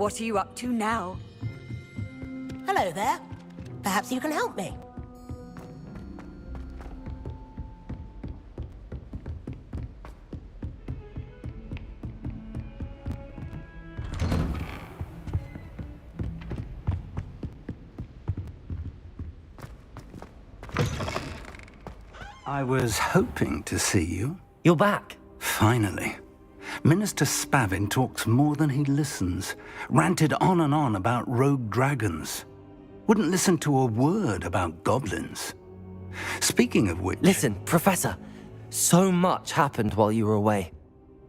What are you up to now? Hello there. Perhaps you can help me. I was hoping to see you. You're back. Finally. Minister Spavin talks more than he listens. Ranted on and on about rogue dragons. Wouldn't listen to a word about goblins. Speaking of which... Listen, Professor. So much happened while you were away.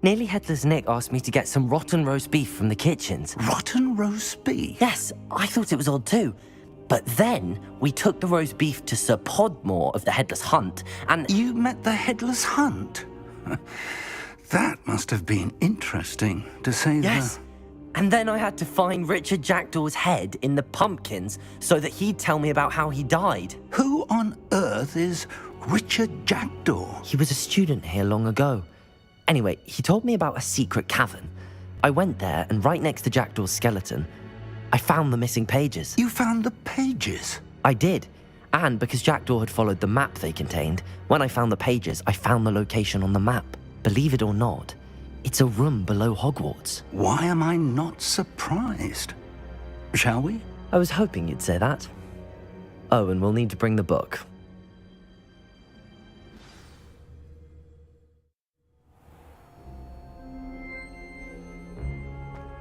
Nearly Headless Nick asked me to get some rotten roast beef from the kitchens. Rotten roast beef? Yes, I thought it was odd too. But then we took the roast beef to Sir Podmore of the Headless Hunt, and... You met the Headless Hunt? That must have been interesting, to say the... Yes. And then I had to find Richard Jackdaw's head in the pumpkins so that he'd tell me about how he died. Who on earth is Richard Jackdaw? He was a student here long ago. Anyway, he told me about a secret cavern. I went there, and right next to Jackdaw's skeleton, I found the missing pages. You found the pages? I did. And because Jackdaw had followed the map they contained, when I found the pages, I found the location on the map. Believe it or not, it's a room below Hogwarts. Why am I not surprised? Shall we? I was hoping you'd say that. Oh, and we'll need to bring the book.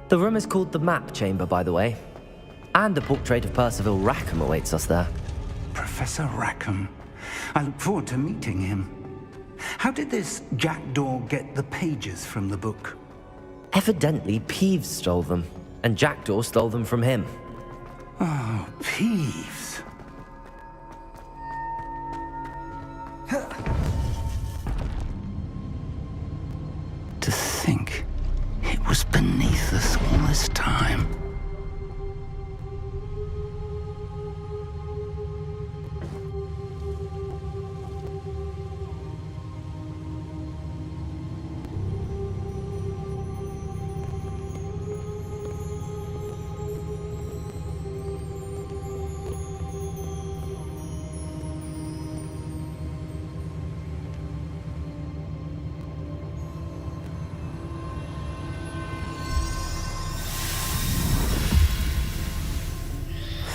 The room is called the Map Chamber, by the way. And a portrait of Percival Rackham awaits us there. Professor Rackham. I look forward to meeting him. How did this Jackdaw get the pages from the book? Evidently, Peeves stole them, and Jackdaw stole them from him. Oh, Peeves. To think it was beneath us all this time.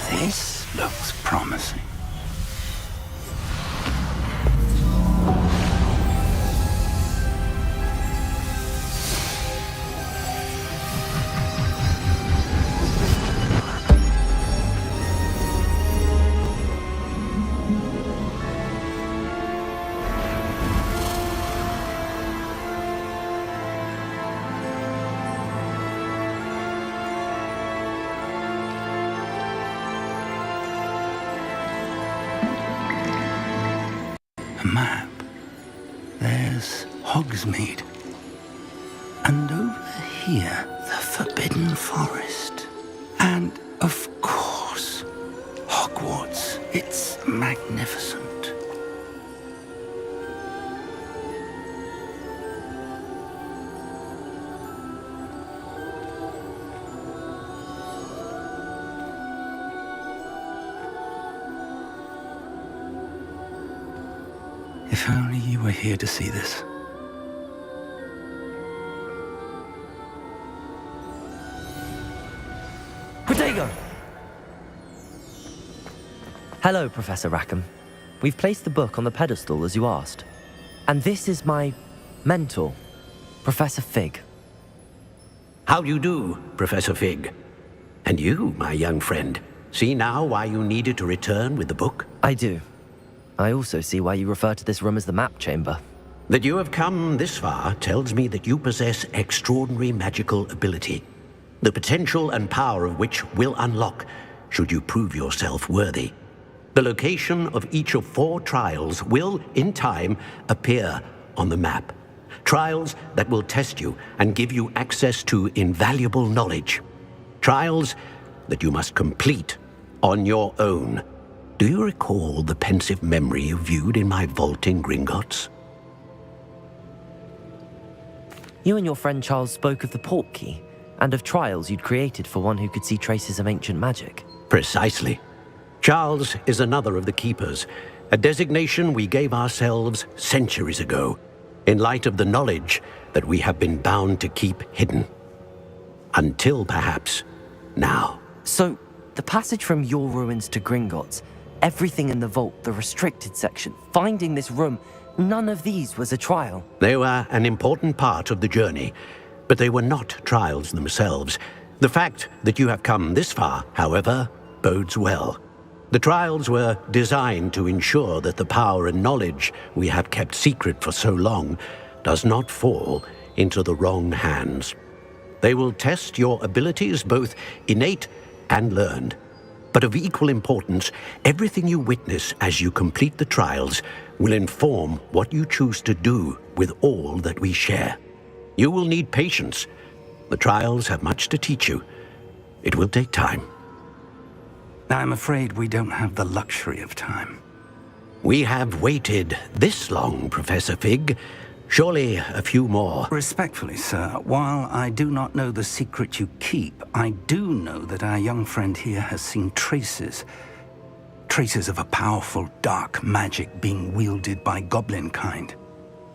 This looks promising. Map. There's Hogsmeade. And over here, the Forbidden Forest. And, of course, Hogwarts. It's magnificent. If only you were here to see this. Protego! Hello, Professor Rackham. We've placed the book on the pedestal as you asked. And this is my mentor, Professor Fig. How do you do, Professor Fig? And you, my young friend, see now why you needed to return with the book? I do. I also see why you refer to this room as the Map Chamber. That you have come this far tells me that you possess extraordinary magical ability, the potential and power of which will unlock should you prove yourself worthy. The location of each of 4 trials will, in time, appear on the map. Trials that will test you and give you access to invaluable knowledge. Trials that you must complete on your own. Do you recall the pensive memory you viewed in my vault in Gringotts? You and your friend Charles spoke of the port key. And of trials you'd created for one who could see traces of ancient magic. Precisely. Charles is another of the Keepers, a designation we gave ourselves centuries ago, in light of the knowledge that we have been bound to keep hidden. Until perhaps now. So, the passage from your ruins to Gringotts, everything in the vault, the restricted section, finding this room, none of these was a trial. They were an important part of the journey, but they were not trials themselves. The fact that you have come this far, however, bodes well. The trials were designed to ensure that the power and knowledge we have kept secret for so long does not fall into the wrong hands. They will test your abilities, both innate and learned. But of equal importance, everything you witness as you complete the trials will inform what you choose to do with all that we share. You will need patience. The trials have much to teach you. It will take time. I'm afraid we don't have the luxury of time. We have waited this long, Professor Fig. Surely a few more. Respectfully, sir, while I do not know the secret you keep, I do know that our young friend here has seen traces of a powerful dark magic being wielded by goblin kind.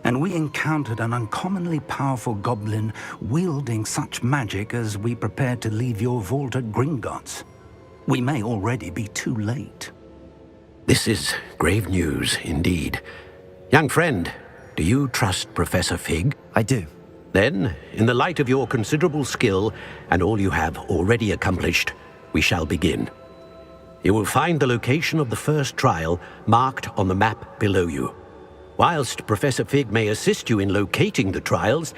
And we encountered an uncommonly powerful goblin wielding such magic as we prepared to leave your vault at Gringotts. We may already be too late. This is grave news indeed. Young friend, do you trust Professor Fig? I do. Then, in the light of your considerable skill and all you have already accomplished, we shall begin. You will find the location of the first trial marked on the map below you. Whilst Professor Fig may assist you in locating the trials,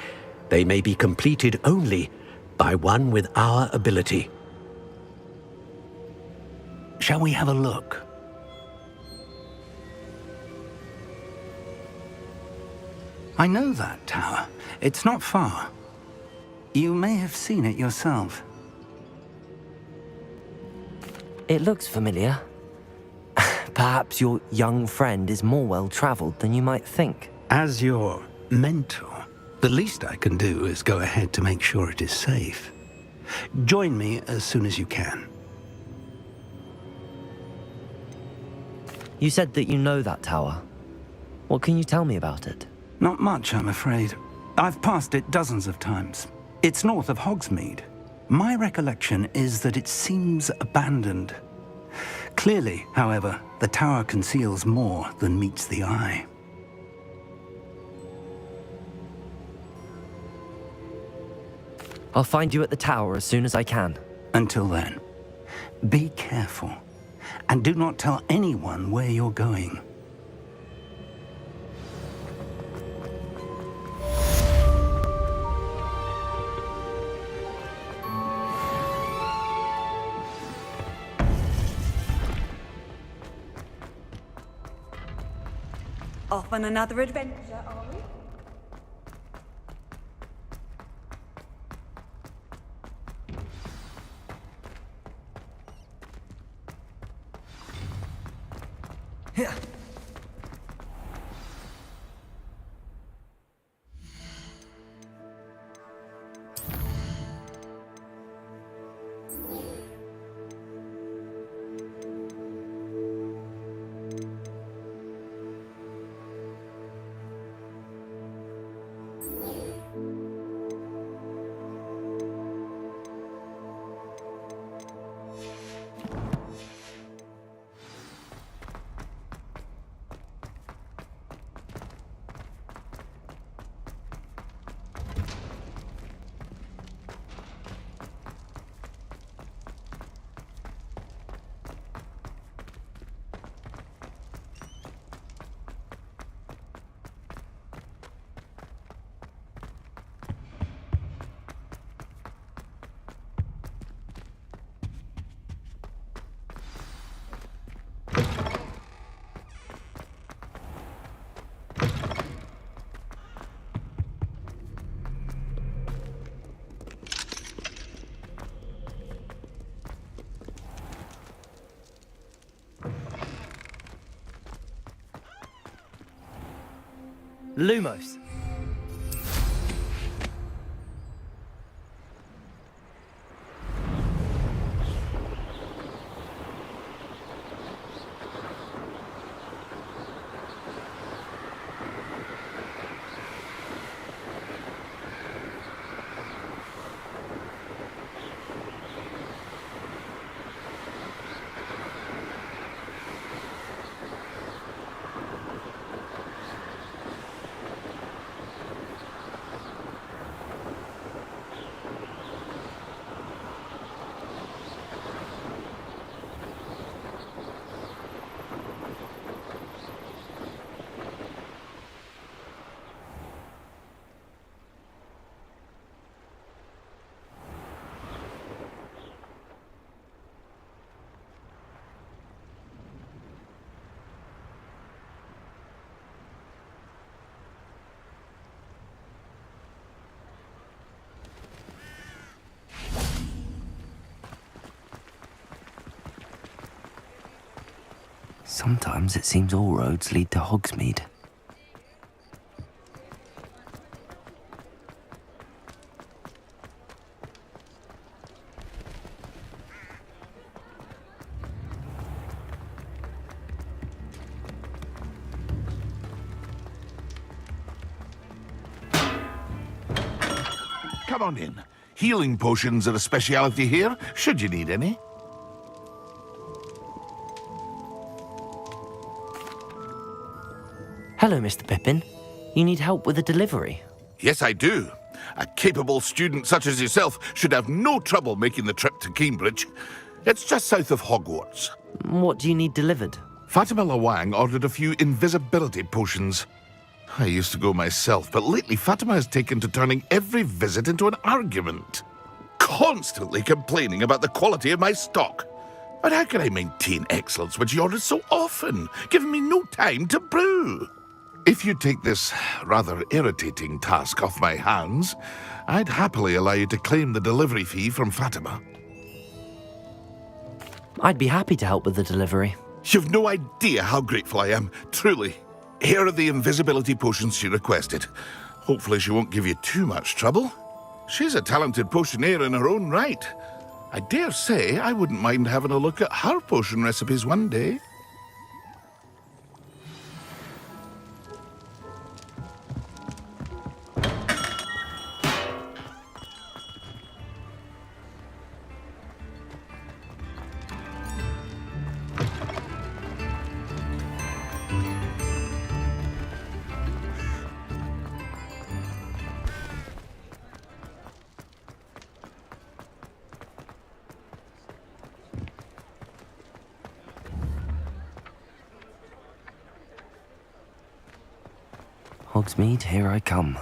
they may be completed only by one with our ability. Shall we have a look? I know that tower. It's not far. You may have seen it yourself. It looks familiar. Perhaps your young friend is more well-traveled than you might think. As your mentor, the least I can do is go ahead to make sure it is safe. Join me as soon as you can. You said that you know that tower. What can you tell me about it? Not much, I'm afraid. I've passed it dozens of times. It's north of Hogsmeade. My recollection is that it seems abandoned. Clearly, however, the tower conceals more than meets the eye. I'll find you at the tower as soon as I can. Until then, be careful, and do not tell anyone where you're going. Off on another adventure, are we? Lumos. Sometimes it seems all roads lead to Hogsmeade. Come on in. Healing potions are a speciality here, should you need any. Hello, Mr. Pippin. You need help with a delivery? Yes, I do. A capable student such as yourself should have no trouble making the trip to Cambridge. It's just south of Hogwarts. What do you need delivered? Fatima Lawang ordered a few invisibility potions. I used to go myself, but lately Fatima has taken to turning every visit into an argument. Constantly complaining about the quality of my stock. But how can I maintain excellence when she orders so often, giving me no time to brew? If you take this rather irritating task off my hands, I'd happily allow you to claim the delivery fee from Fatima. I'd be happy to help with the delivery. You've no idea how grateful I am, truly. Here are the invisibility potions she requested. Hopefully she won't give you too much trouble. She's a talented potioneer in her own right. I dare say I wouldn't mind having a look at her potion recipes one day. Hogsmeade, here I come.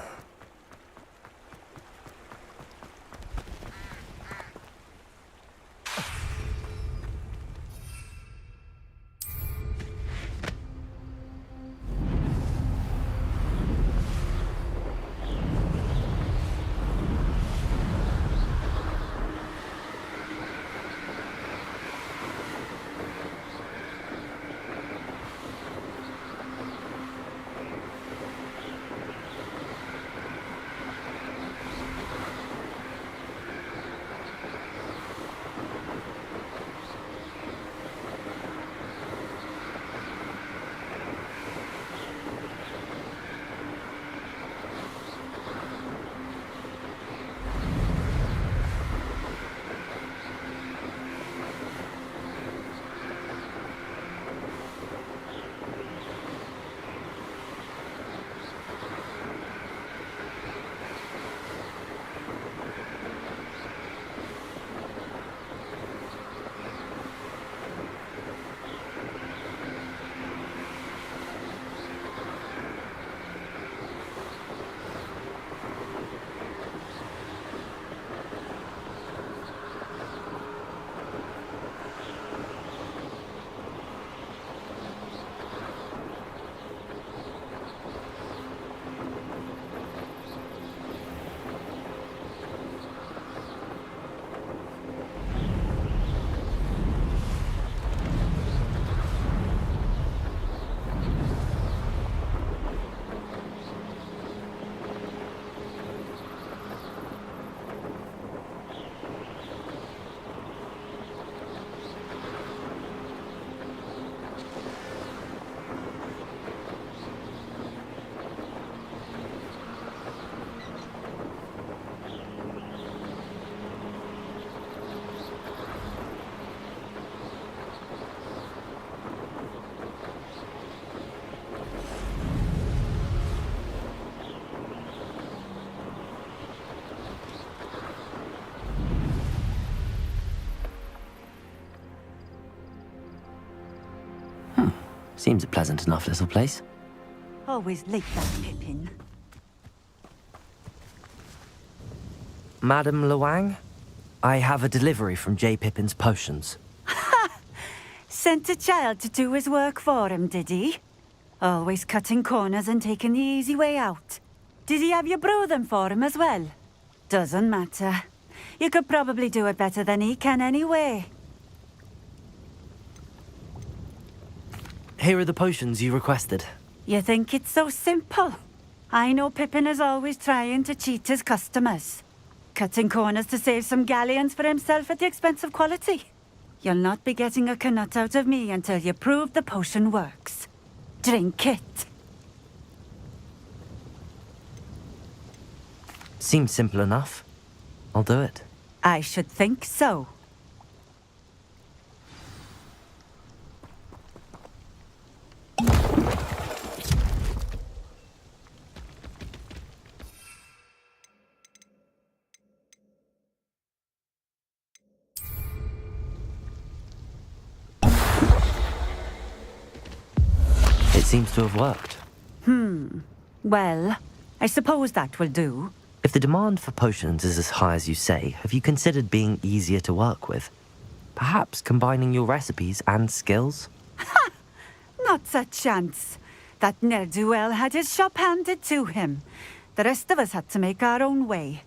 Seems a pleasant enough little place. Always like that, Pippin. Madam Lawang, I have a delivery from J. Pippin's potions. Sent a child to do his work for him, did he? Always cutting corners and taking the easy way out. Did he have you brew them for him as well? Doesn't matter. You could probably do it better than he can anyway. here are the potions you requested. You think it's so simple? I know Pippin is always trying to cheat his customers. Cutting corners to save some galleons for himself at the expense of quality. You'll not be getting a canut out of me until you prove the potion works. Drink it. Seems simple enough. I'll do it. I should think so. It seems to have worked. Well, I suppose that will do. If the demand for potions is as high as you say, have you considered being easier to work with? Perhaps combining your recipes and skills? Not a chance. That ne'er-do-well had his shop handed to him. The rest of us had to make our own way.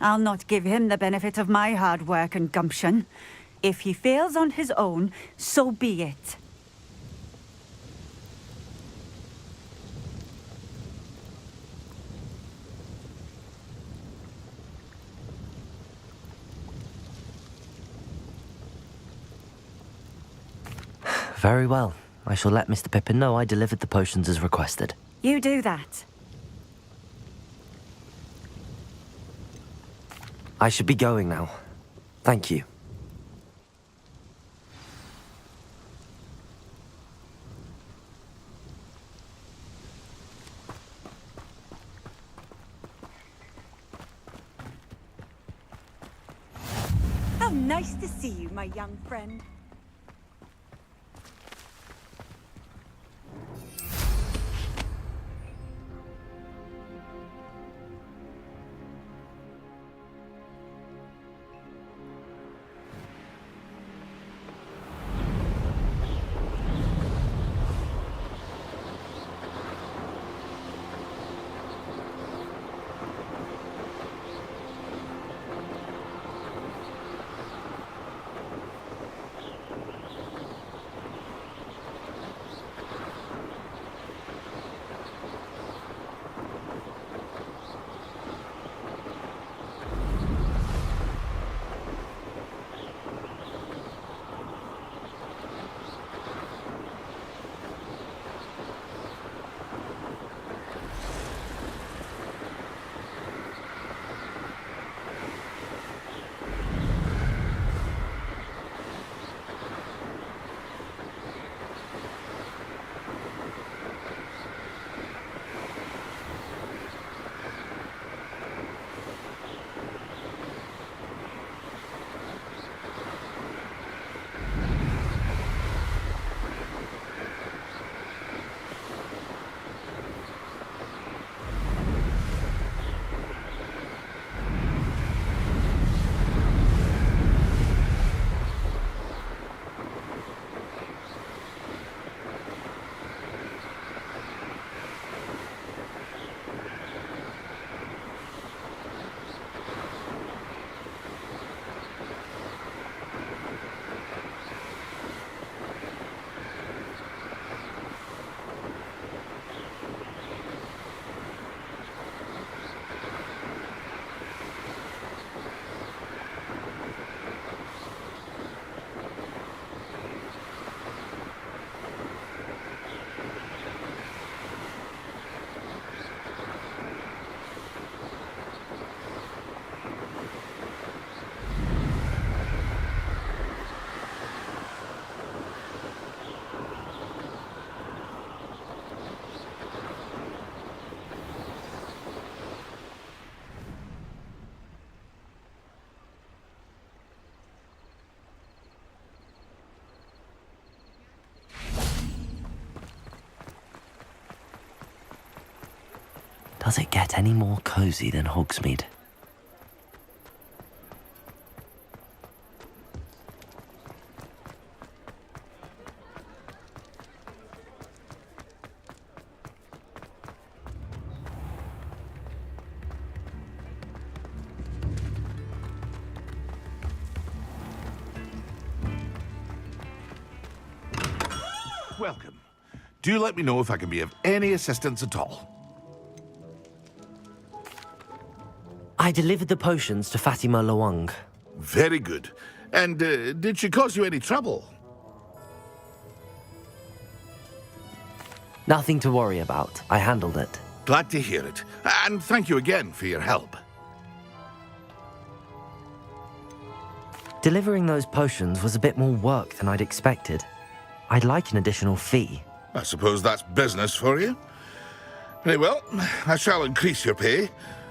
I'll not give him the benefit of my hard work and gumption. If he fails on his own, so be it. Very well. I shall let Mr. Pippin know I delivered the potions as requested. You do that. I should be going now. Thank you. How nice to see you, my young friend. Does it get any more cozy than Hogsmeade? Welcome. Do let me know if I can be of any assistance at all. I delivered the potions to Fatima Lawang. Very good. And did she cause you any trouble? Nothing to worry about. I handled it. Glad to hear it. And thank you again for your help. Delivering those potions was a bit more work than I'd expected. I'd like an additional fee. I suppose that's business for you. Very well, I shall increase your pay,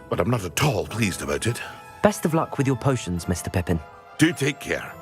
but I'm not at all pleased about it. Best of luck with your potions, Mr. Pippin. Do take care.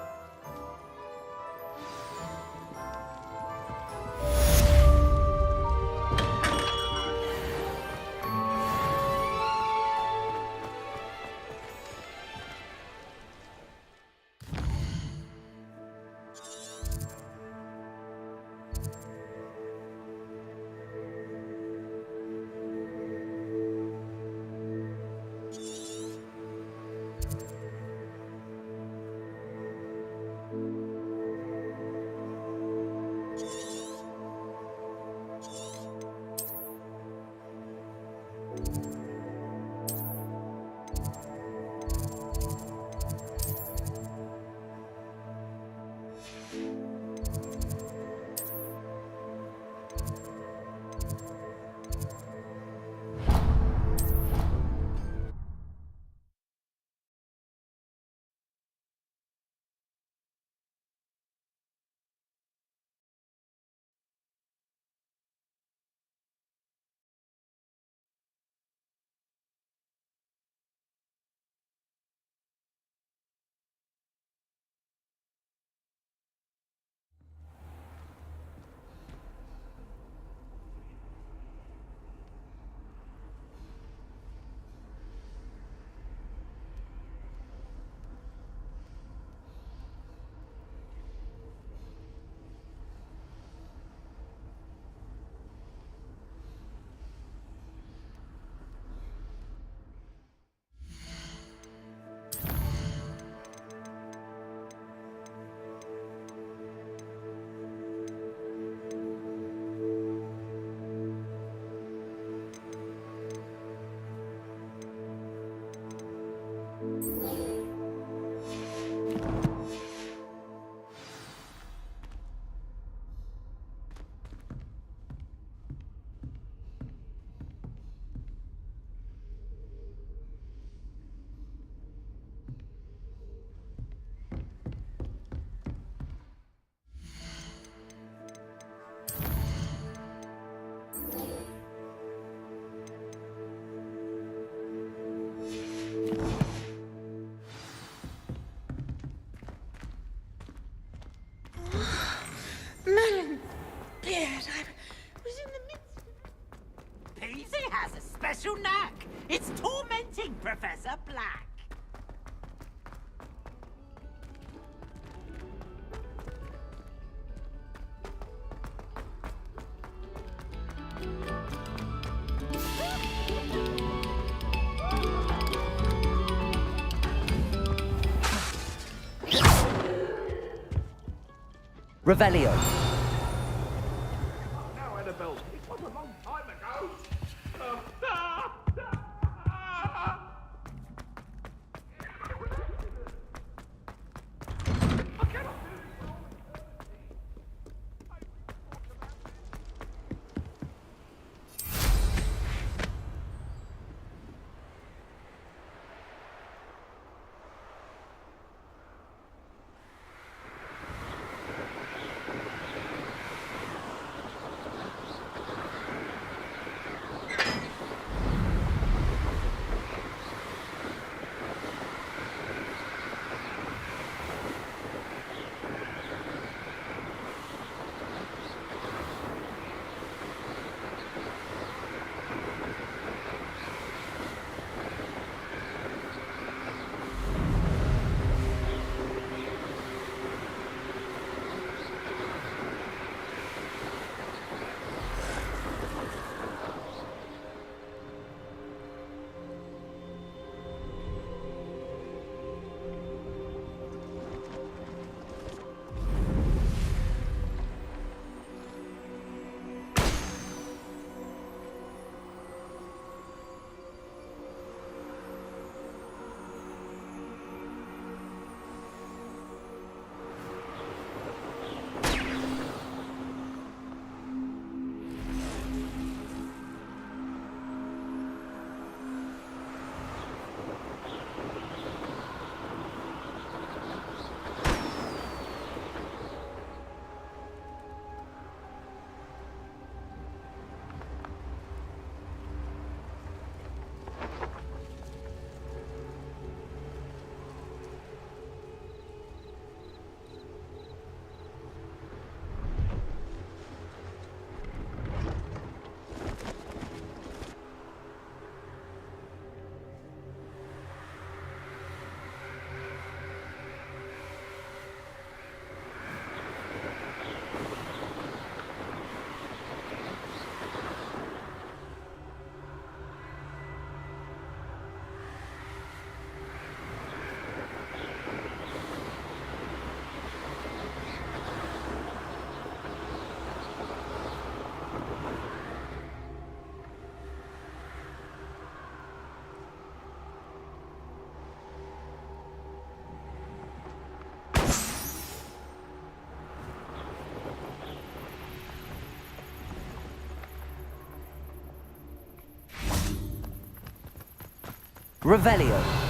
Melon beard, I was in the midst. Peasy has a special knack. It's tormenting Professor Black. Revelio. Now, Annabelle, it was a long time ago. Revelio.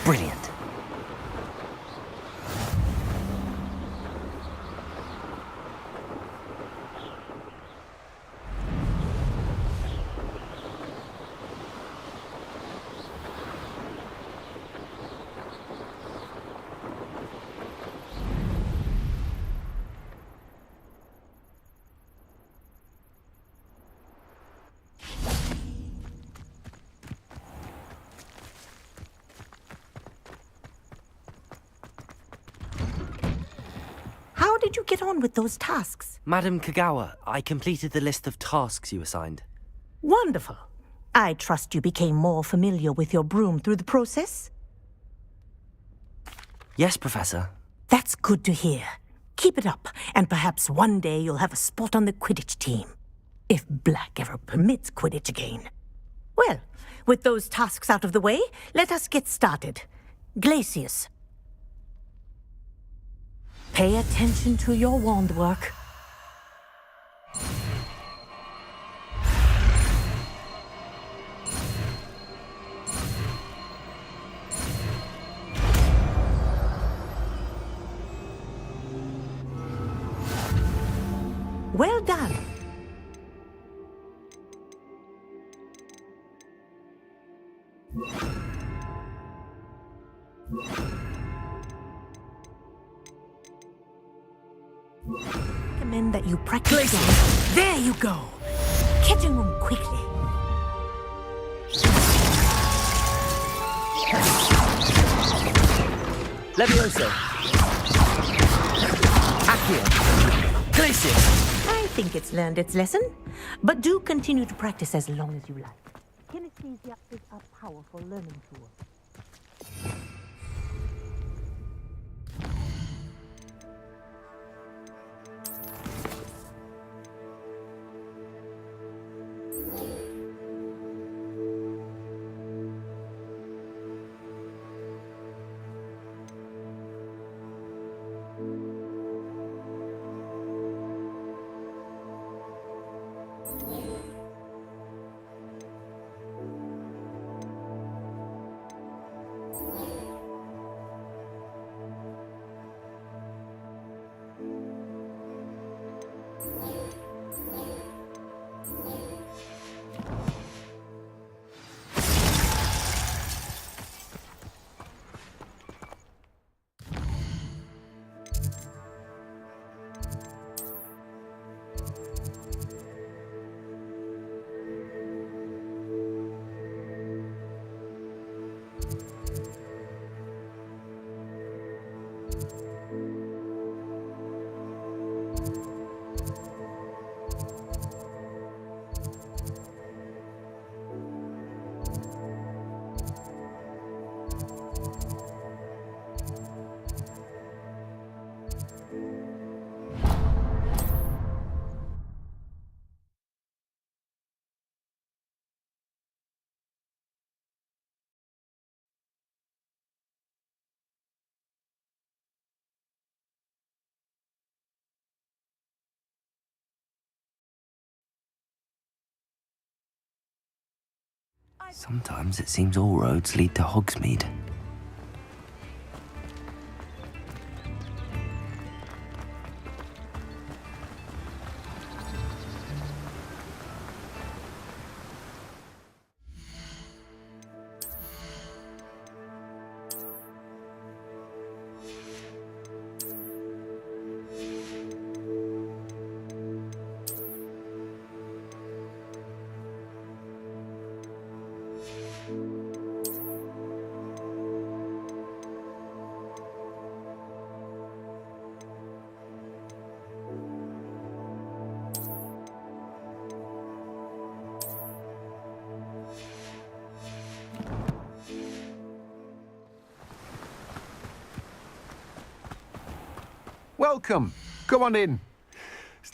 Brilliant. How did you get on with those tasks? Madam Kagawa, I completed the list of tasks you assigned. Wonderful. I trust you became more familiar with your broom through the process? Yes, Professor. That's good to hear. Keep it up, and perhaps one day you'll have a spot on the Quidditch team. If Black ever permits Quidditch again. Well, with those tasks out of the way, let us get started. Glacius. Pay attention to your wand work. Well done. Recommend that you practice. There you go. Catching them quickly. Levioso. Accio. Glacius. I think it's learned its lesson, but do continue to practice as long as you like. Kinesthesia is a powerful learning tool. Sometimes it seems all roads lead to Hogsmeade. Welcome. Come on in.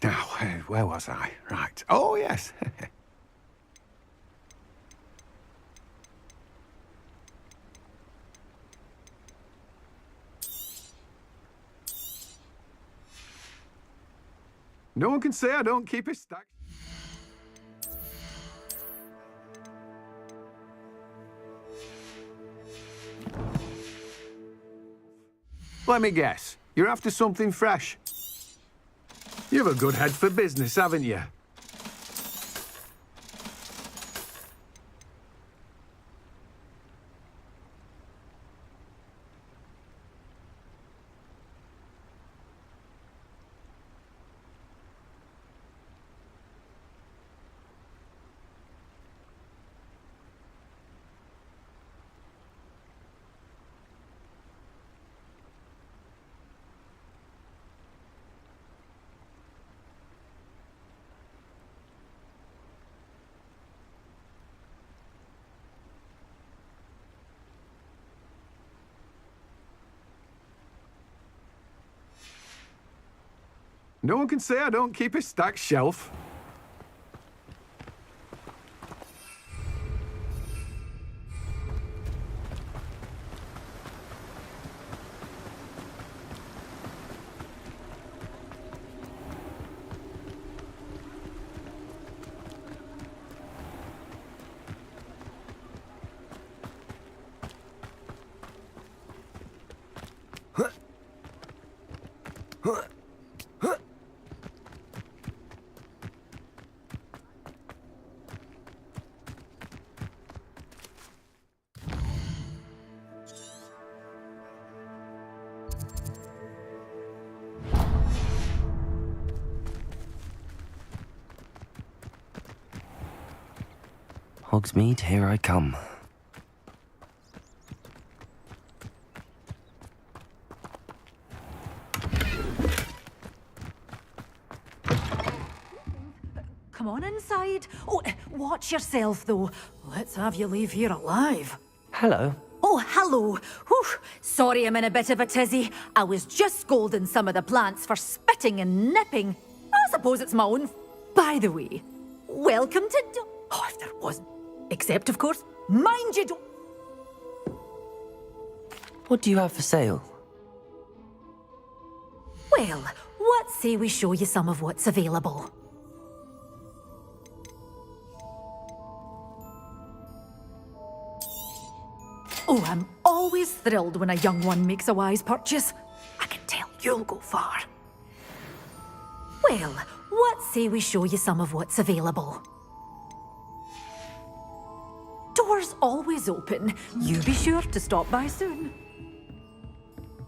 Now, where was I? Right. Oh, yes. No one can say I don't keep it stacked. Let me guess. You're after something fresh. You've a good head for business, haven't you? No one can say I don't keep a stacked shelf. Hogsmeade, here I come. Come on inside. Oh, watch yourself, though. Let's have you leave here alive. Hello. Oh, hello. Whew. Sorry I'm in a bit of a tizzy. I was just scolding some of the plants for spitting and nipping. I suppose it's my own... By the way, welcome to... Oh, if there wasn't. Except, of course, mind you don't... What do you have for sale? Well, what say we show you some of what's available? Oh, I'm always thrilled when a young one makes a wise purchase. I can tell you'll go far. Well, what say we show you some of what's available? Doors always open. You be sure to stop by soon.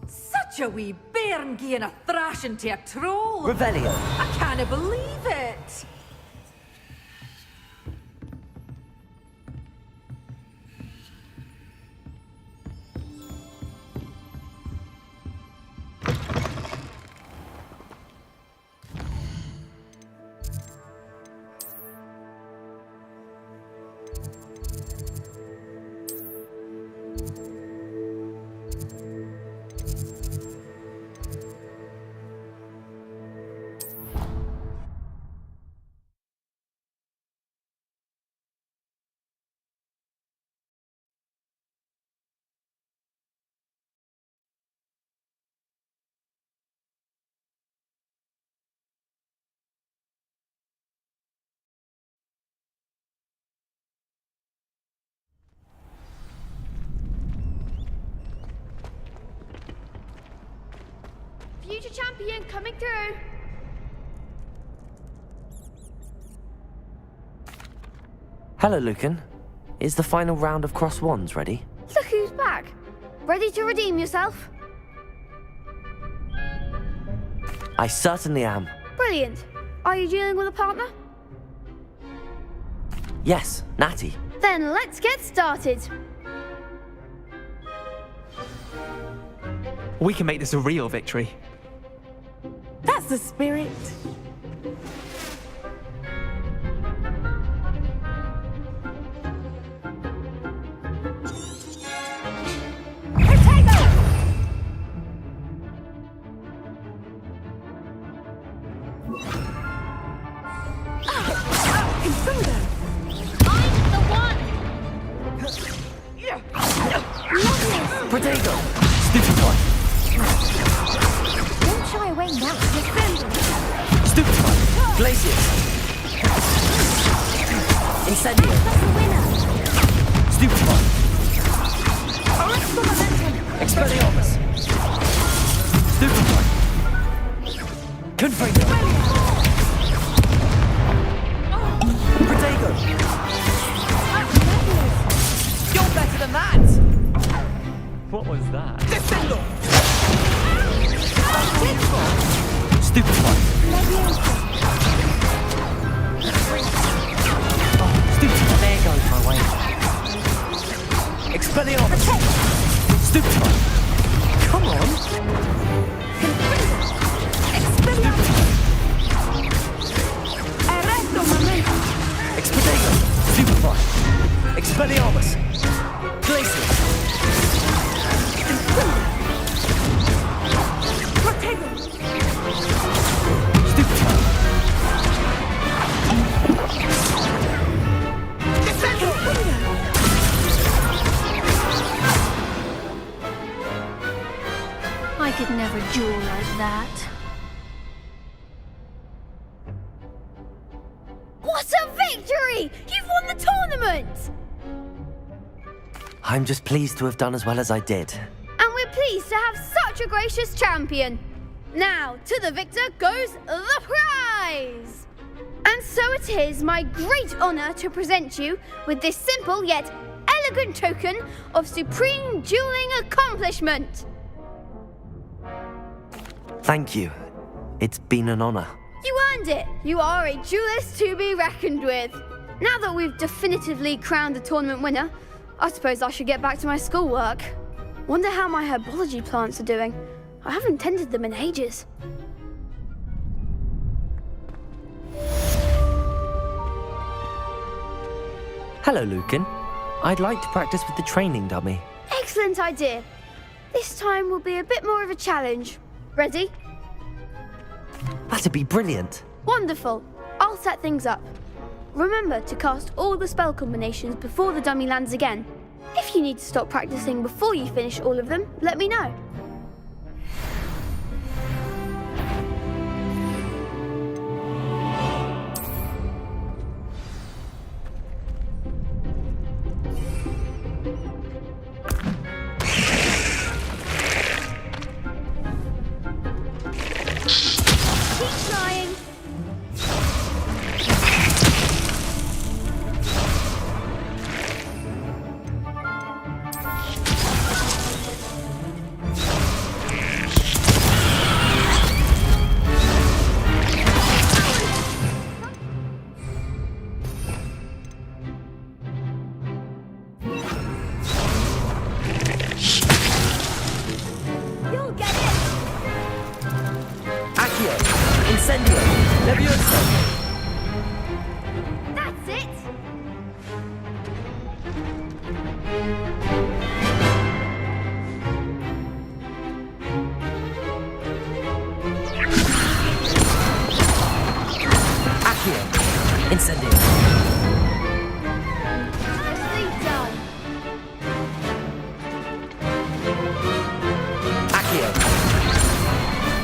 Such a wee bairn gieing a thrashing to a troll. Revelio. I can't believe it. Future champion coming through. Hello, Lucan. Is the final round of Cross Wands ready? Look who's back. Ready to redeem yourself? I certainly am. Brilliant. Are you dealing with a partner? Yes, Natty. Then let's get started. We can make this a real victory. That's the spirit. Protego! Stupid boy! Don't shy away now. Stupid boy! Glacius! Incendio! Stupid boy! Expelliarmus! Stupid boy! Confringo! Protego! You're better than that! What was that? Descendo! Stupid one. Oh, stupid one. There goes my way. Expelliarmus. Stupid one. Come on. Expedego. Stupid one. Expelliarmus. Glacius. I could never duel like that. What a victory! You've won the tournament! I'm just pleased to have done as well as I did. And we're pleased to have such a gracious champion. Now, to the victor goes the prize! And so it is my great honor to present you with this simple yet elegant token of supreme dueling accomplishment. Thank you. It's been an honor. You earned it. You are a duelist to be reckoned with. Now that we've definitively crowned the tournament winner, I suppose I should get back to my schoolwork. Wonder how my herbology plants are doing. I haven't tended them in ages. Hello, Lucan. I'd like to practice with the training dummy. Excellent idea. This time will be a bit more of a challenge. Ready? That'd be brilliant. Wonderful. I'll set things up. Remember to cast all the spell combinations before the dummy lands again. If you need to stop practicing before you finish all of them, let me know. Incendio! Levioso! That's it! Accio! Incendio! Nicely done. Accio!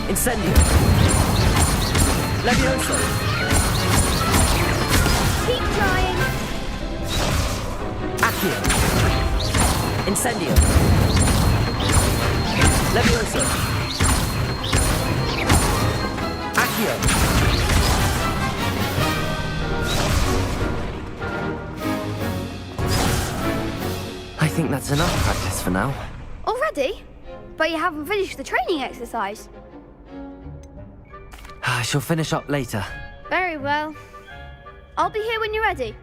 Incendio! Levioso! Keep trying. Accio! Incendio! Levioso! Accio! I think that's enough practice for now. Already? But you haven't finished the training exercise. I shall finish up later. Very well. I'll be here when you're ready.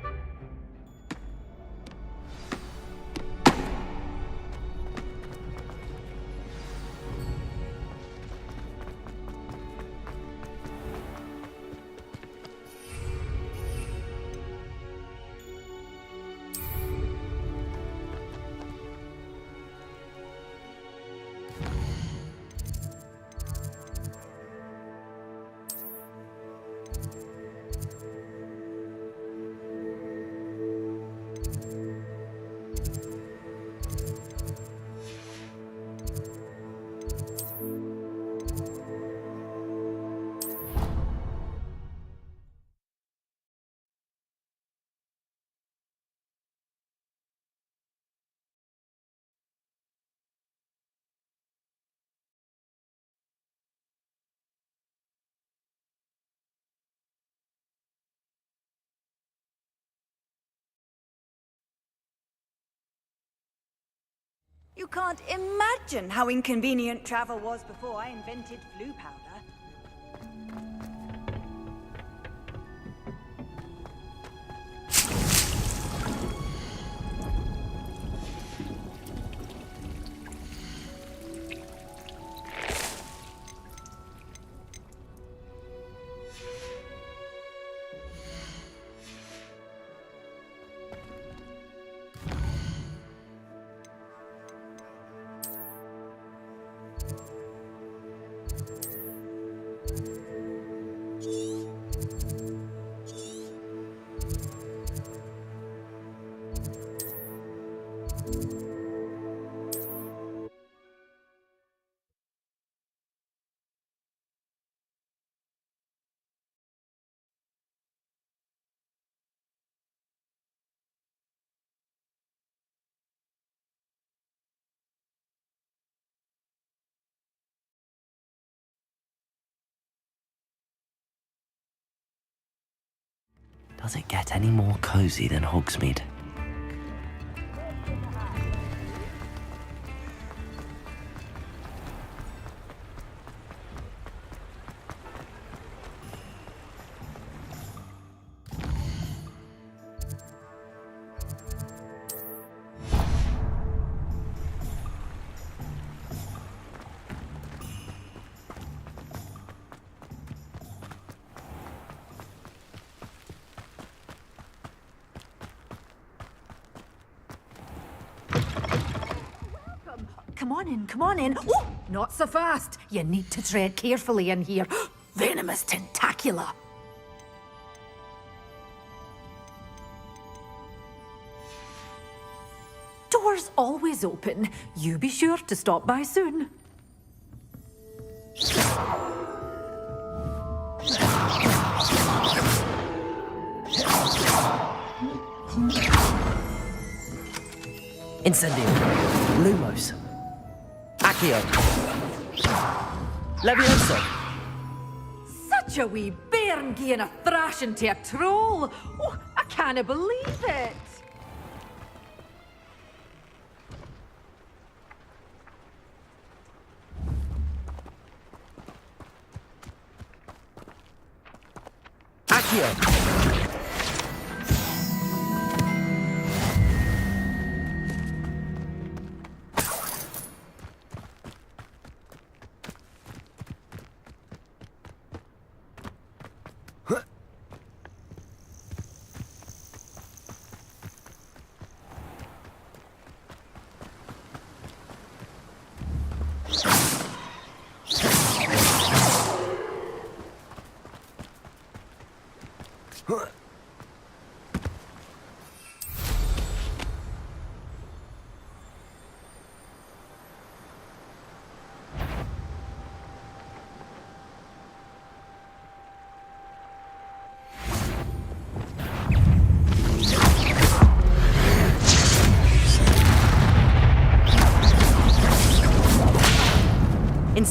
You can't imagine how inconvenient travel was before I invented flu powder. Does it get any more cozy than Hogsmeade? Come on in. Oh, not so fast. You need to tread carefully in here. Venomous tentacula. Doors always open. You be sure to stop by soon. Incendio. Lumos. Accio. Levioso. Such a wee bairn gieing a thrashing to a troll. Oh, I can't believe it. Accio.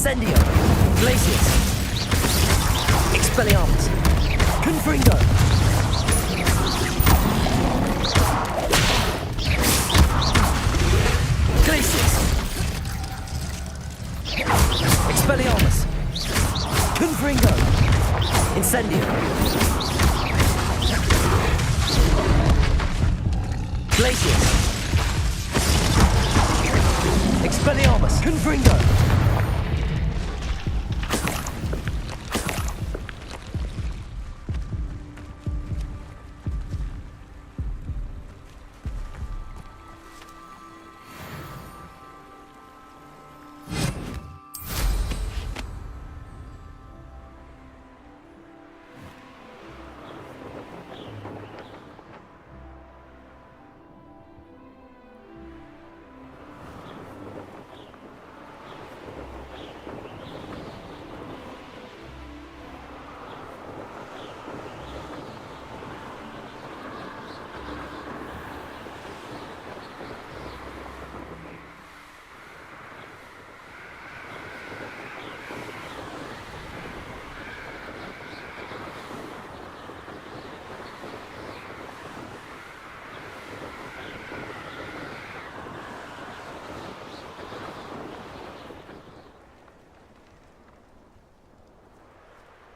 Incendio! Glacius! Expelliarmus! Confringo! Glacius! Expelliarmus! Confringo! Incendio! Glacius! Expelliarmus! Confringo!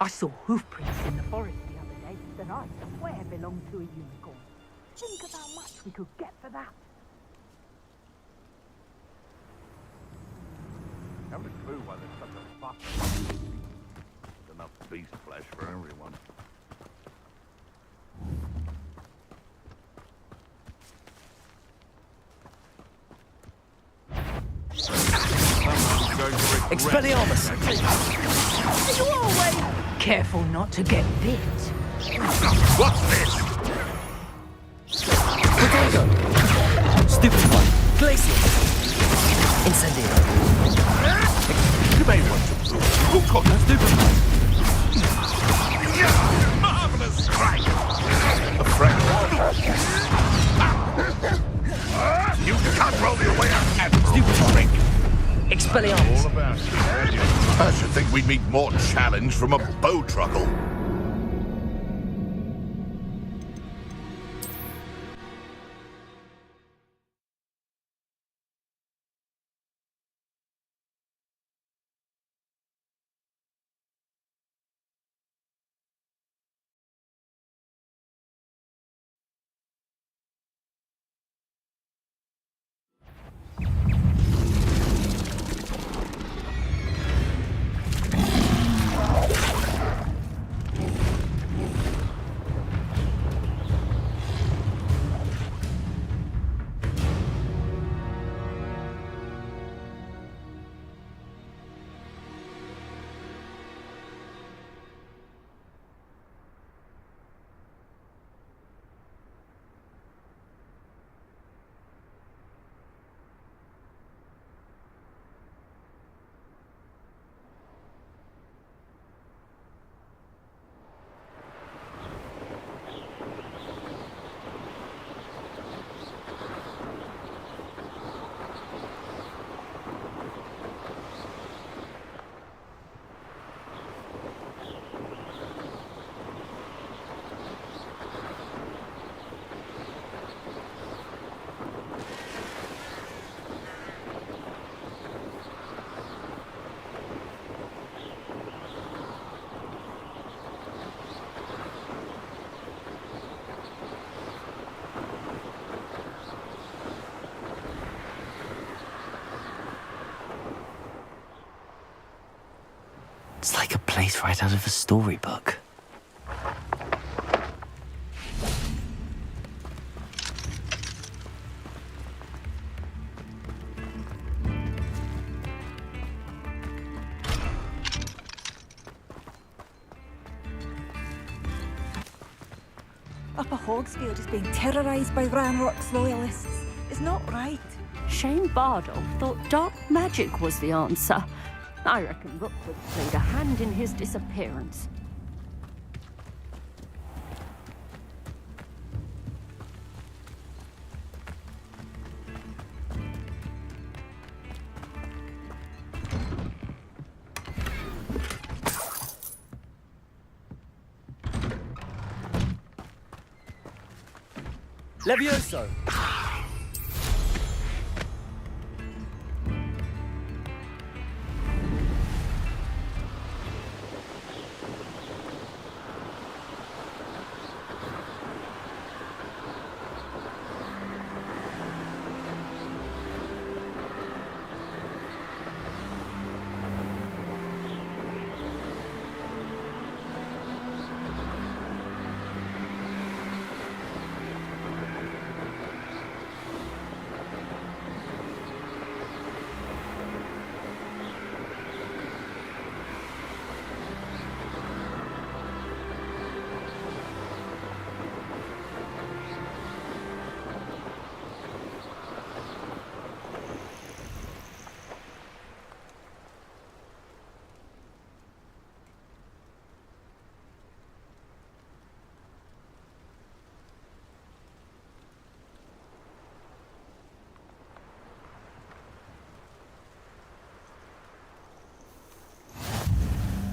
I saw hoof prints in the forest the other day that I swear belonged to a unicorn. Think of how much we could get for that. Haven't a clue why there's such a fuck. There's enough beast flesh for everyone. Expelliarmus! Are you always careful not to get bit? What's this? Protego! Stupefy! Glacius! Incendio! You may want to prove. Oh, God, that's Stupefy! marvelous strike! A fresh one. You can't roll your way out and Stupefy! Expelliarmus! all about you. I should think we'd meet more challenge from a bow truckle. It's like a place right out of a storybook. Upper Hogsfield is being terrorised by Ranrock's loyalists. It's not right. Shane Bardolph thought dark magic was the answer. I reckon Rookwood played a hand in his disappearance. Levioso!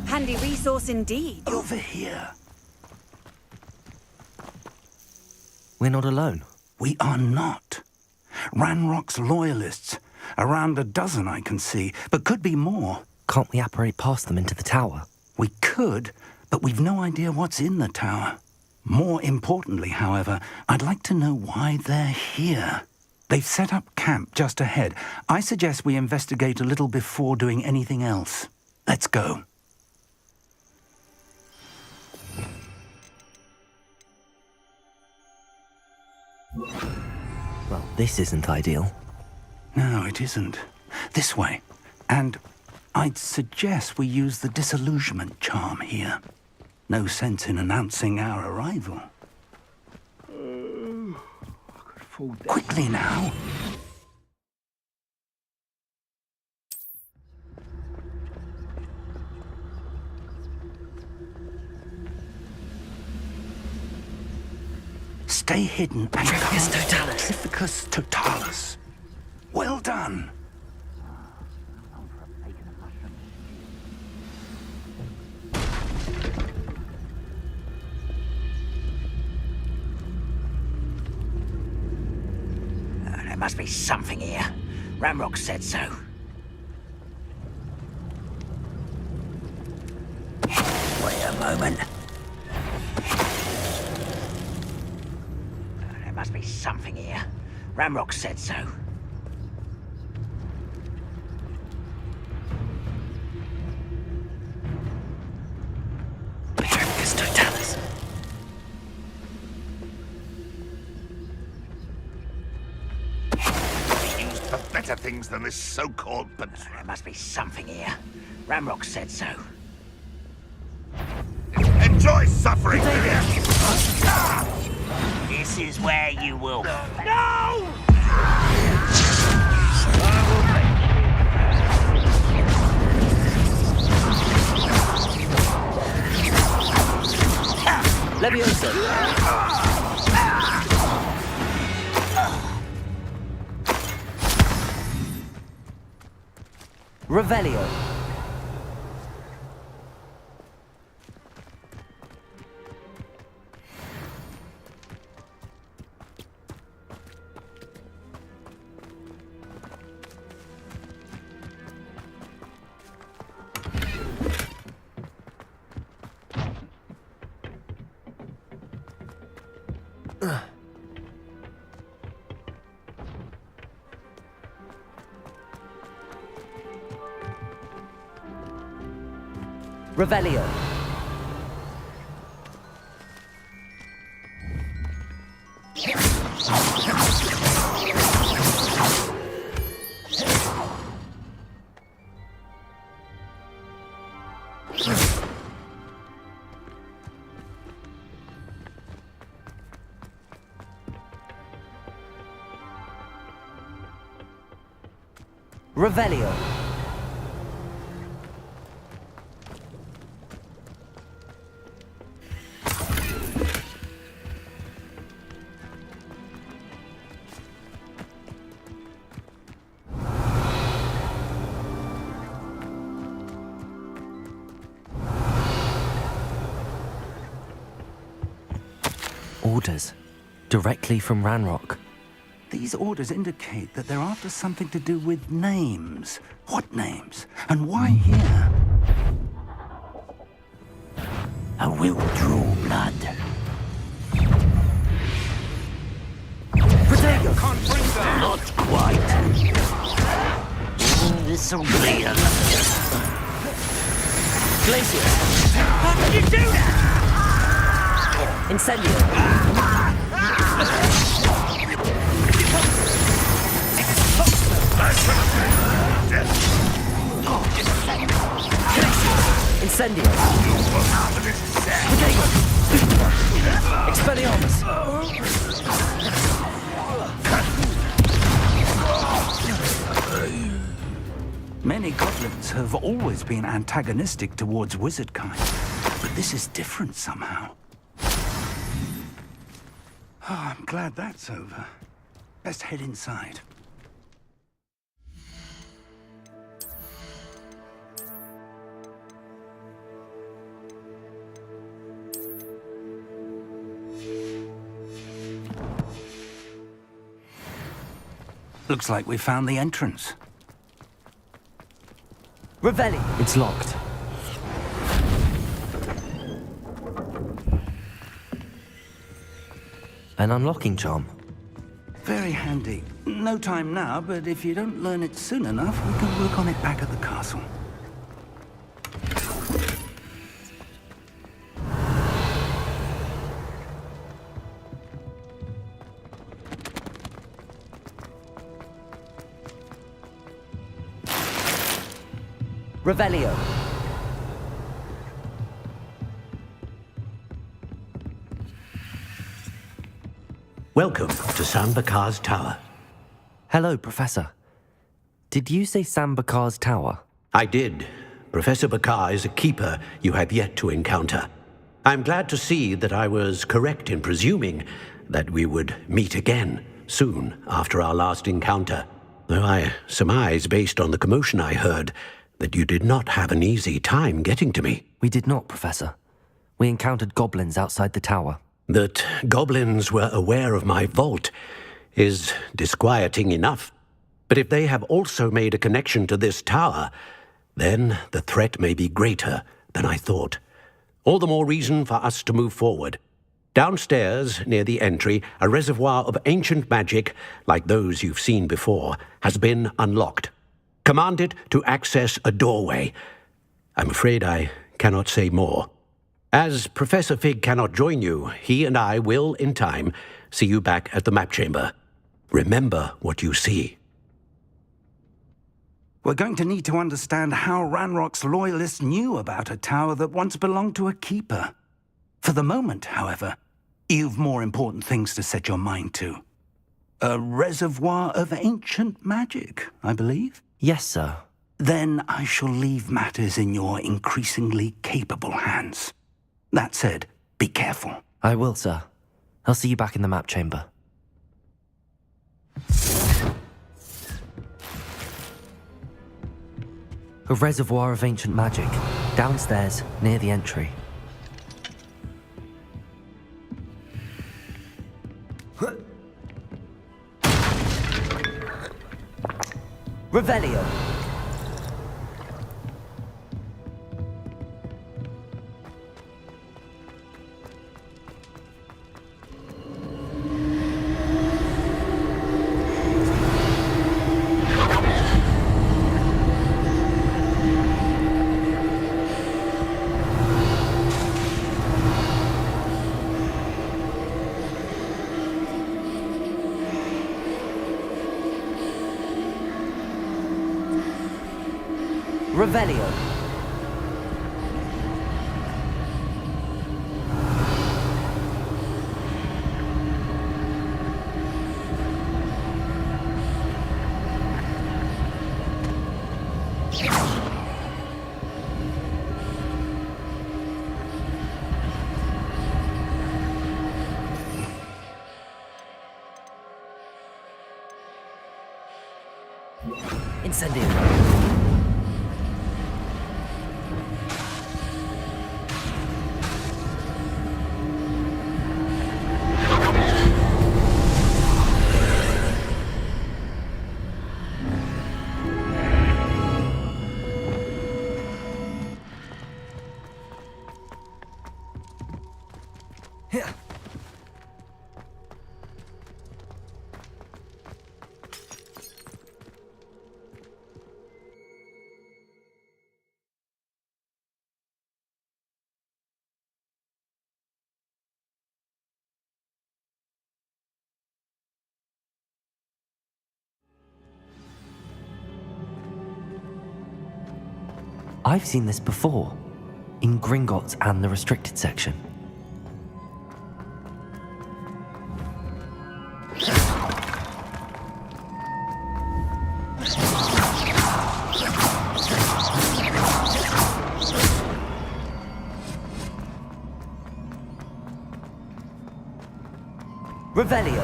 Handy resource indeed. Over here. We're not alone. We are not. Ranrock's loyalists. Around a dozen I can see, but could be more. Can't we apparate past them into the tower? We could, but we've no idea what's in the tower. More importantly, however, I'd like to know why they're here. They've set up camp just ahead. I suggest we investigate a little before doing anything else. Let's go. Well, this isn't ideal. No, it isn't. This way. And I'd suggest we use the disillusionment charm here. No sense in announcing our arrival. Quickly now. Stay hidden and Pacificus Totalis. Pacificus Totalis. Well done. There must be something here. Ramrock said so. Wait a moment. There must be something here. Ramrock said so. Pacificus Totalis. For better things than this so-called patrol. There must be something here. Ramrock said so. Enjoy suffering! This is where you will. No! Levioso! Revelio. Revelio. Revelio. Orders. Directly from Ranrock. These orders indicate that they're after something to do with names. What names? And why here? A will draw blood. Not quite. This'll be a... Glacier! How did you do that? Incendio! Incendio! Expelliarmus! Many goblins have always been antagonistic towards wizard kind, but this is different somehow. Oh, I'm glad that's over. Best head inside. Looks like we found the entrance. Revelli! It's locked. An unlocking charm. Very handy. No time now, but if you don't learn it soon enough, we can work on it back at the castle. Revelio. Welcome to Sambakar's Tower. Hello, Professor. Did you say Sambakar's Tower? I did. Professor Bakar is a keeper you have yet to encounter. I'm glad to see that I was correct in presuming that we would meet again soon after our last encounter, though I surmise, based on the commotion I heard, that you did not have an easy time getting to me. We did not, Professor. We encountered goblins outside the tower. That goblins were aware of my vault is disquieting enough. But if they have also made a connection to this tower, then the threat may be greater than I thought. All the more reason for us to move forward. Downstairs, near the entry, a reservoir of ancient magic, like those you've seen before, has been unlocked. Command it to access a doorway. I'm afraid I cannot say more. As Professor Fig cannot join you, he and I will, in time, see you back at the map chamber. Remember what you see. We're going to need to understand how Ranrock's loyalists knew about a tower that once belonged to a keeper. For the moment, however, you've more important things to set your mind to. A reservoir of ancient magic, I believe? Yes, sir. Then I shall leave matters in your increasingly capable hands. That said, be careful. I will, sir. I'll see you back in the map chamber. A reservoir of ancient magic, downstairs, near the entry. Revelio! Revelio. Incendio. I've seen this before, in Gringotts and the restricted section. Revelio.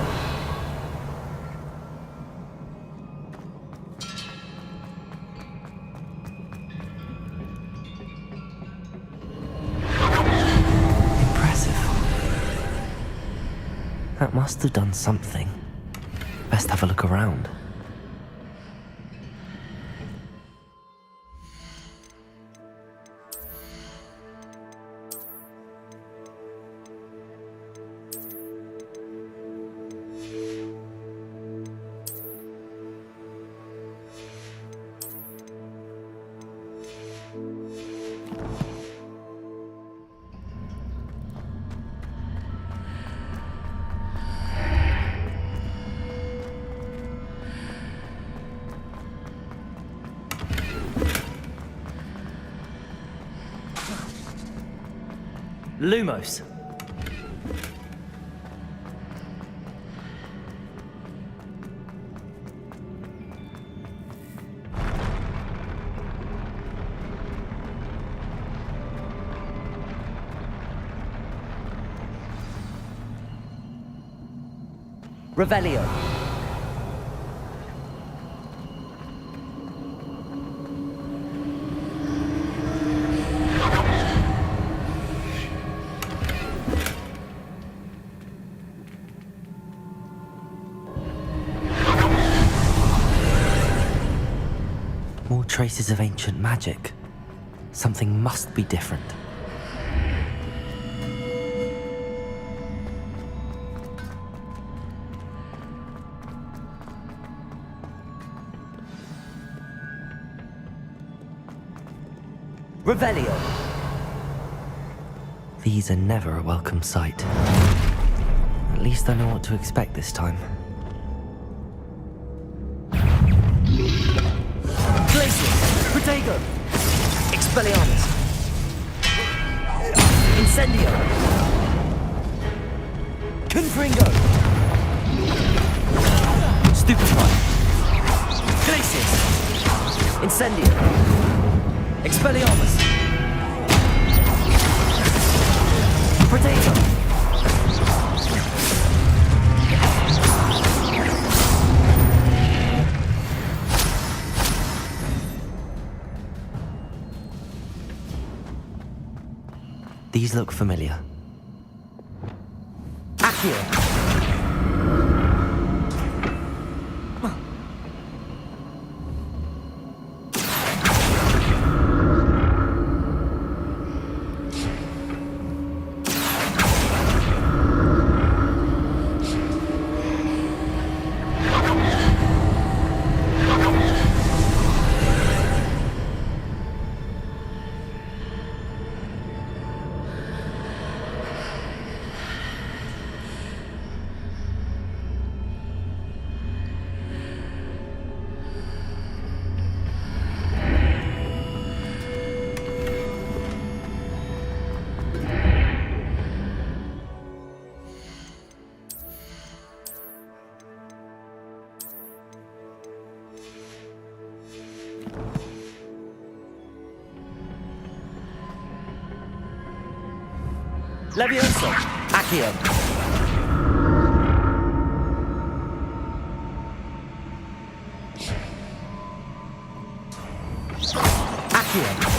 That must have done something. Best have a look around. Lumos. Revelio. More traces of ancient magic. Something must be different. Revelio. These are never a welcome sight. At least I know what to expect this time. Protego! Expelliarmus! Incendio! Confringo! Stupefy! Glacius! Incendio! Expelliarmus! Protego! These look familiar. Accio! Levioso! Accio! Accio!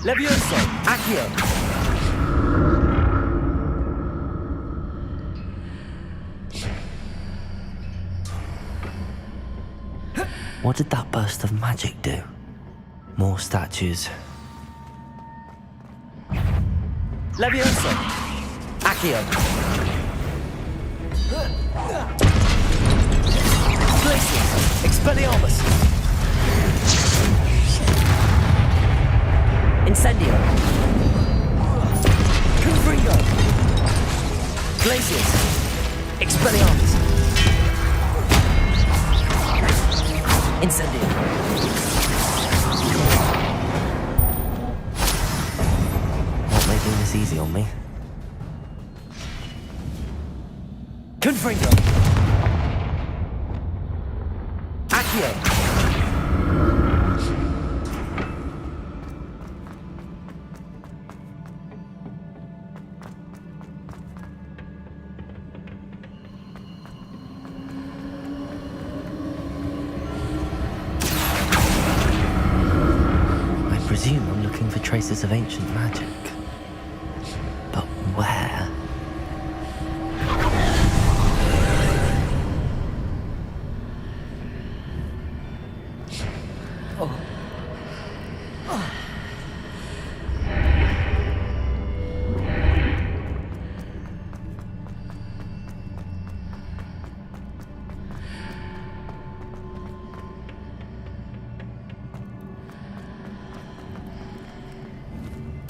Levioso! Accio! What did that burst of magic do? More statues. Leviosa! Accio! Glacius! Expelliarmus! Incendio! Confringo! Glacius! Expelliarmus! Incendio! Not making this easy on me. Confringo! Accio! I presume I'm looking for traces of ancient magic. But where?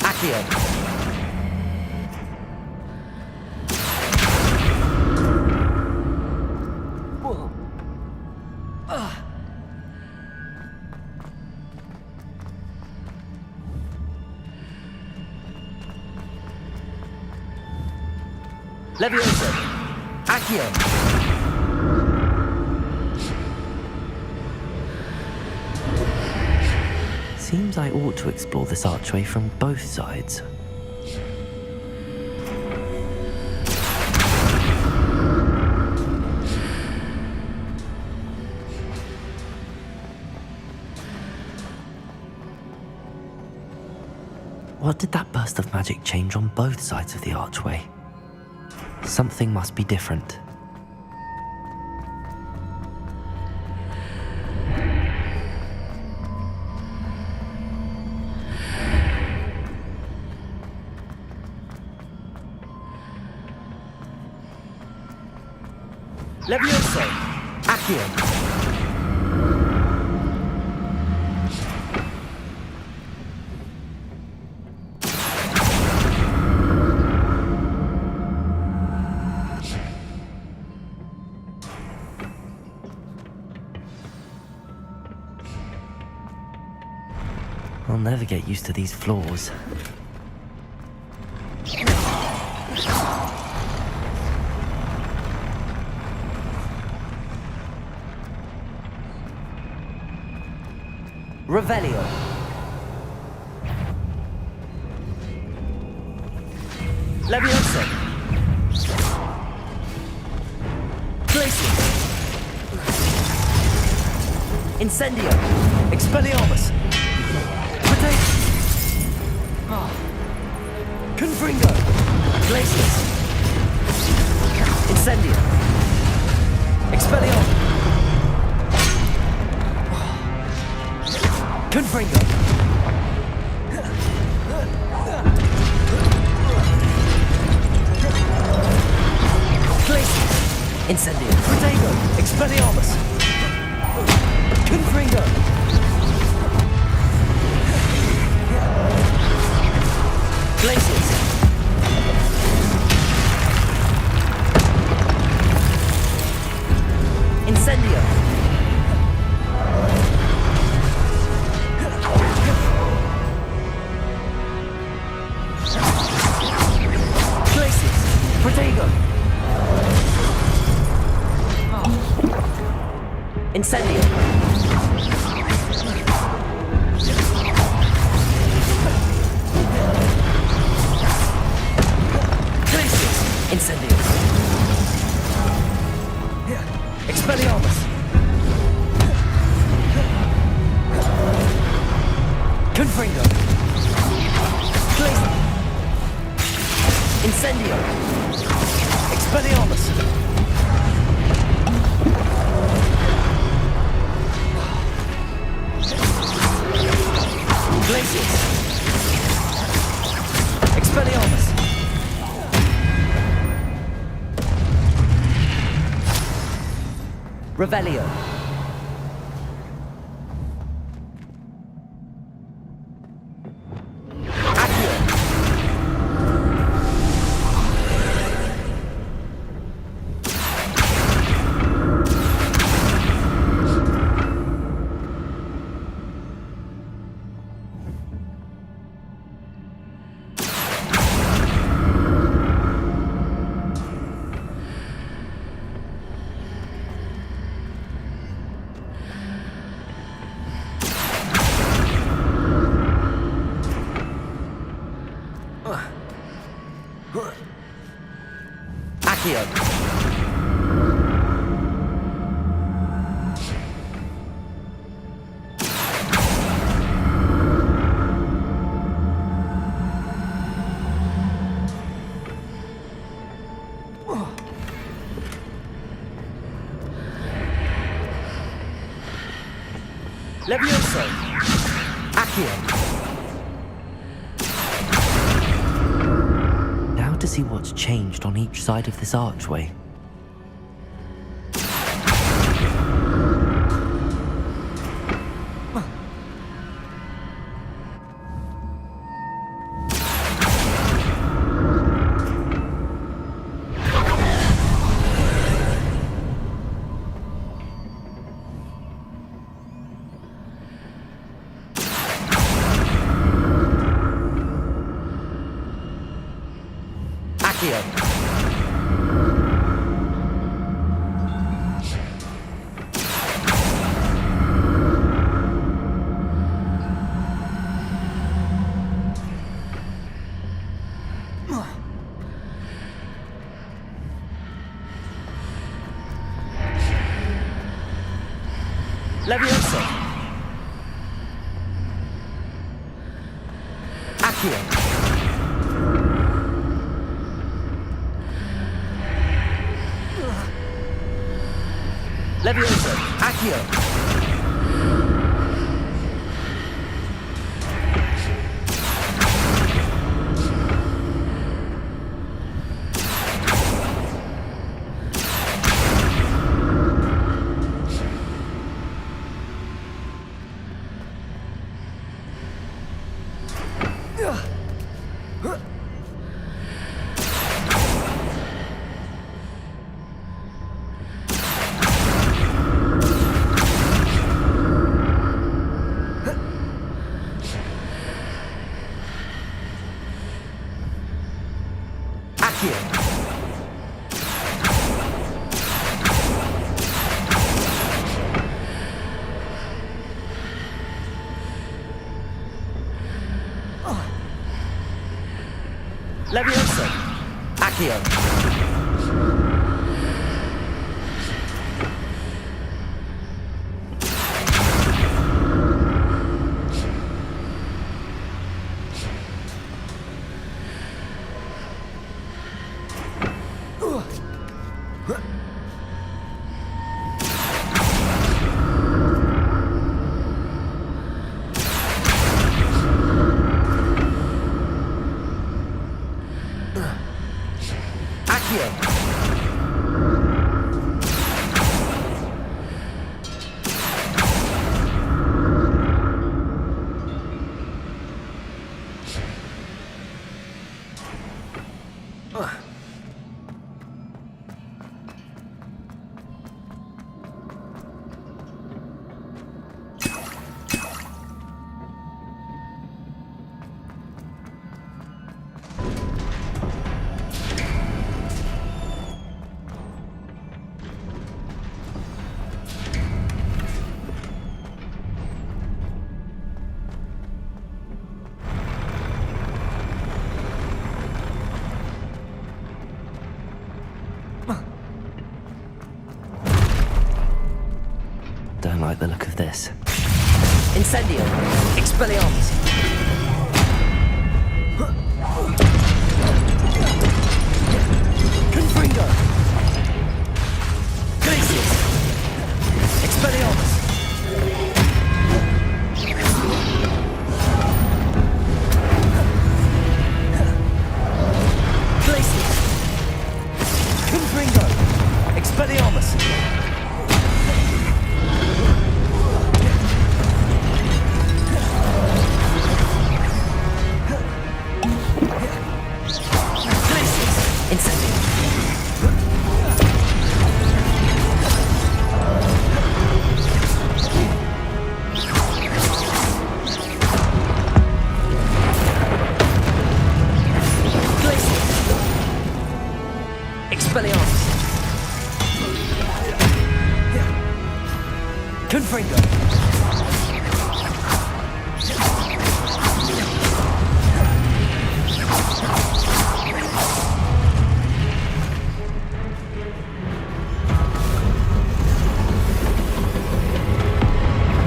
Accio! Leviosa! Accio! Seems I ought to explore this archway from both sides. What did that burst of magic change on both sides of the archway? Something must be different. Leviosa! Accio! I'll never get used to these floors. Revelio. Leviosa. Glacius. Incendio. Expelliarmus. Confringo. Glacius. Incendio. Expelliarmus. Confringo. Glacius. Incendio. Protego. Expelliarmus. Confringo. Glacius. Incendio. Glacius. Protego. Incendio. Incendio. Expelliarmus. Confringo. Glacius. Incendio. Expelliarmus. Revelio. Accio. Levioso. Accio. Now to see what's changed on each side of this archway. Accio. Levioso. Accio. Levioso. Accio. Levioso. Accio. Don't like the look of this. Incendio! Expelliarmus! Confringo! Glacius! Expelliarmus! Glacius! Confringo! Expelliarmus! Confringo.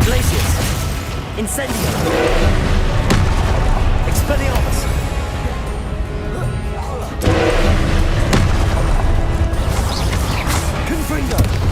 Glacius. Incendio. Expelliarmus. Confringo.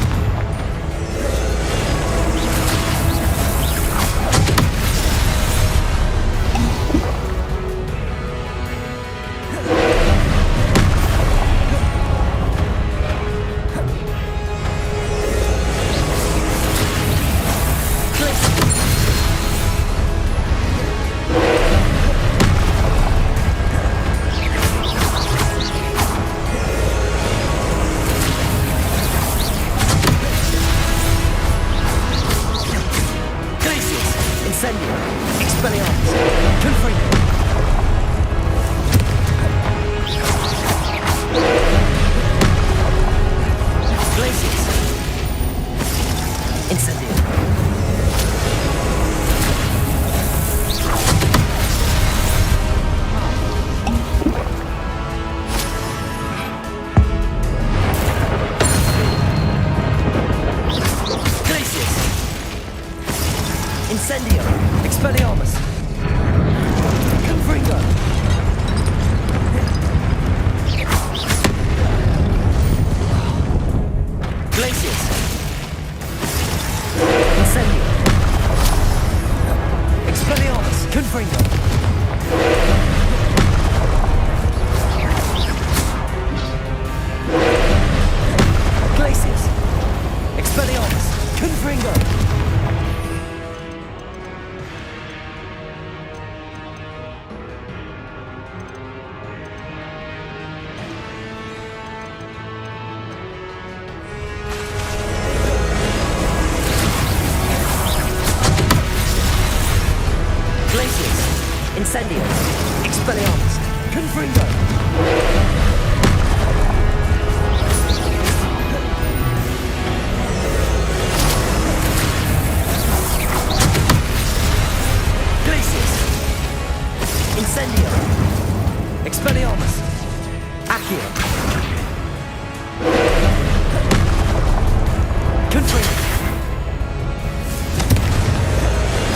Incendio. Expelliarmus. Confringo. Glacius. Incendio. Expelliarmus. Confringo. Glacius. Expelliarmus. Confringo. Incendio. Expelliarmus. Confringo. Glacius. Incendio. Expelliarmus. Accio. Confringo.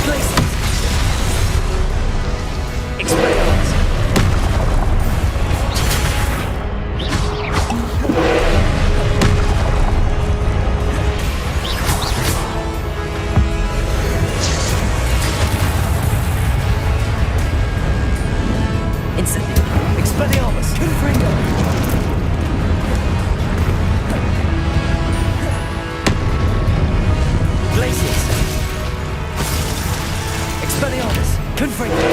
Glacius. Expelliarmus. Incendio. Expelliarmus. Confringo. Glacius. Expelliarmus. Confringo.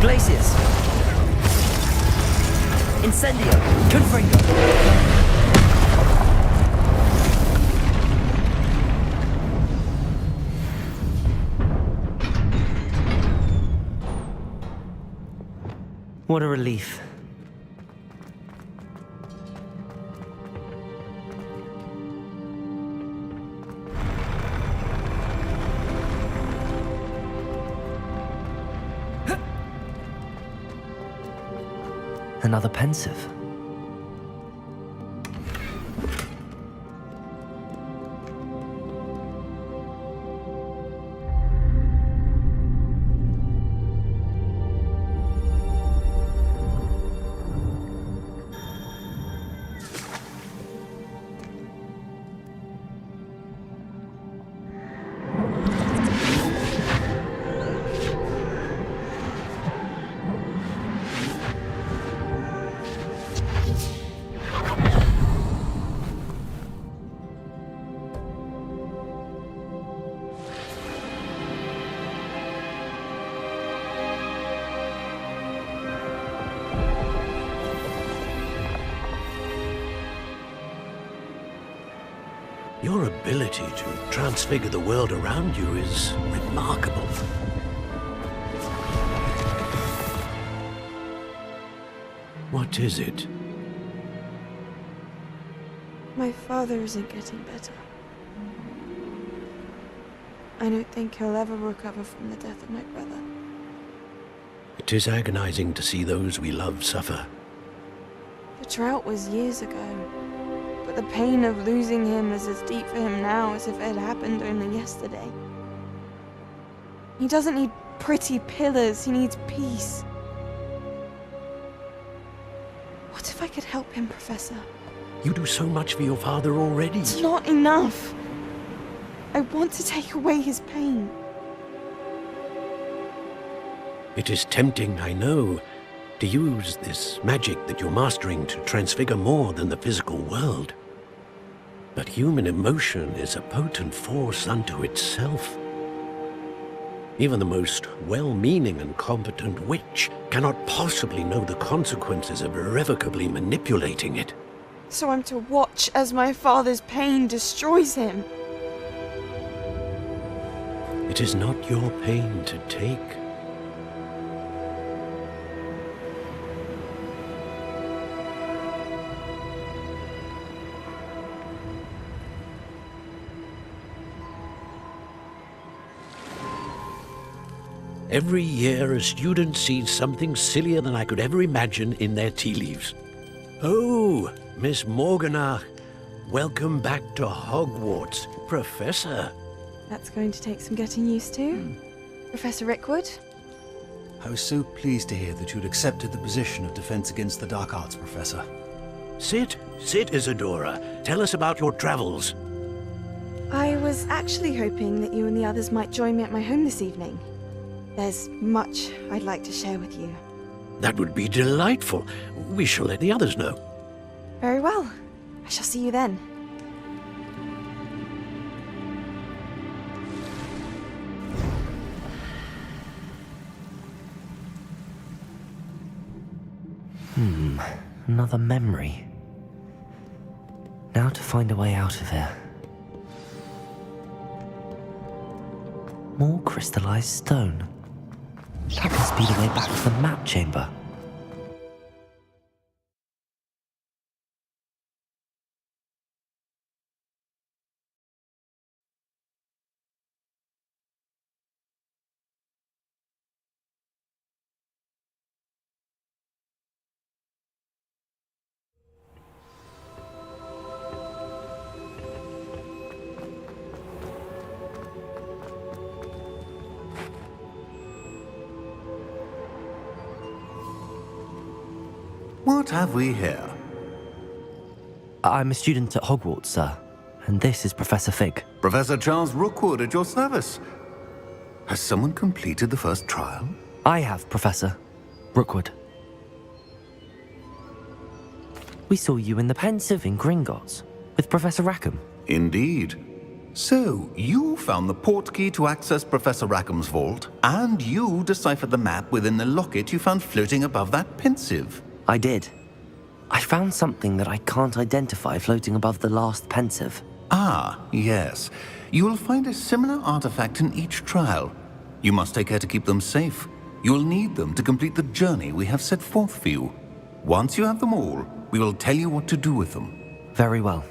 Glacius. Incendio. Confringo. What a relief. Another pensive. Your ability to transfigure the world around you is remarkable. What is it? My father isn't getting better. I don't think he'll ever recover from the death of my brother. It is agonizing to see those we love suffer. The drought was years ago, but the pain of losing him is as deep for him now as if it had happened only yesterday. He doesn't need pretty pillars, he needs peace. What if I could help him, Professor? You do so much for your father already. It's not enough. I want to take away his pain. It is tempting, I know, to use this magic that you're mastering to transfigure more than the physical world. But human emotion is a potent force unto itself. Even the most well-meaning and competent witch cannot possibly know the consequences of irrevocably manipulating it. So I'm to watch as my father's pain destroys him. It is not your pain to take. Every year, a student sees something sillier than I could ever imagine in their tea leaves. Oh, Miss Morganach, welcome back to Hogwarts, Professor. That's going to take some getting used to. Professor Rickwood? I was so pleased to hear that you'd accepted the position of Defense Against the Dark Arts, Professor. Sit, Isadora. Tell us about your travels. I was actually hoping that you and the others might join me at my home this evening. There's much I'd like to share with you. That would be delightful. We shall let the others know. Very well. I shall see you then. Another memory. Now to find a way out of here. More crystallized stone. That must be the way back to the map chamber. What have we here? I'm a student at Hogwarts, sir. And this is Professor Fig. Professor Charles Rookwood at your service. Has someone completed the first trial? I have, Professor Rookwood. We saw you in the Pensive in Gringotts with Professor Rackham. Indeed. So, you found the portkey to access Professor Rackham's vault, and you deciphered the map within the locket you found floating above that Pensive. I did. I found something that I can't identify floating above the last Pensive. Ah, yes. You will find a similar artifact in each trial. You must take care to keep them safe. You will need them to complete the journey we have set forth for you. Once you have them all, we will tell you what to do with them. Very well.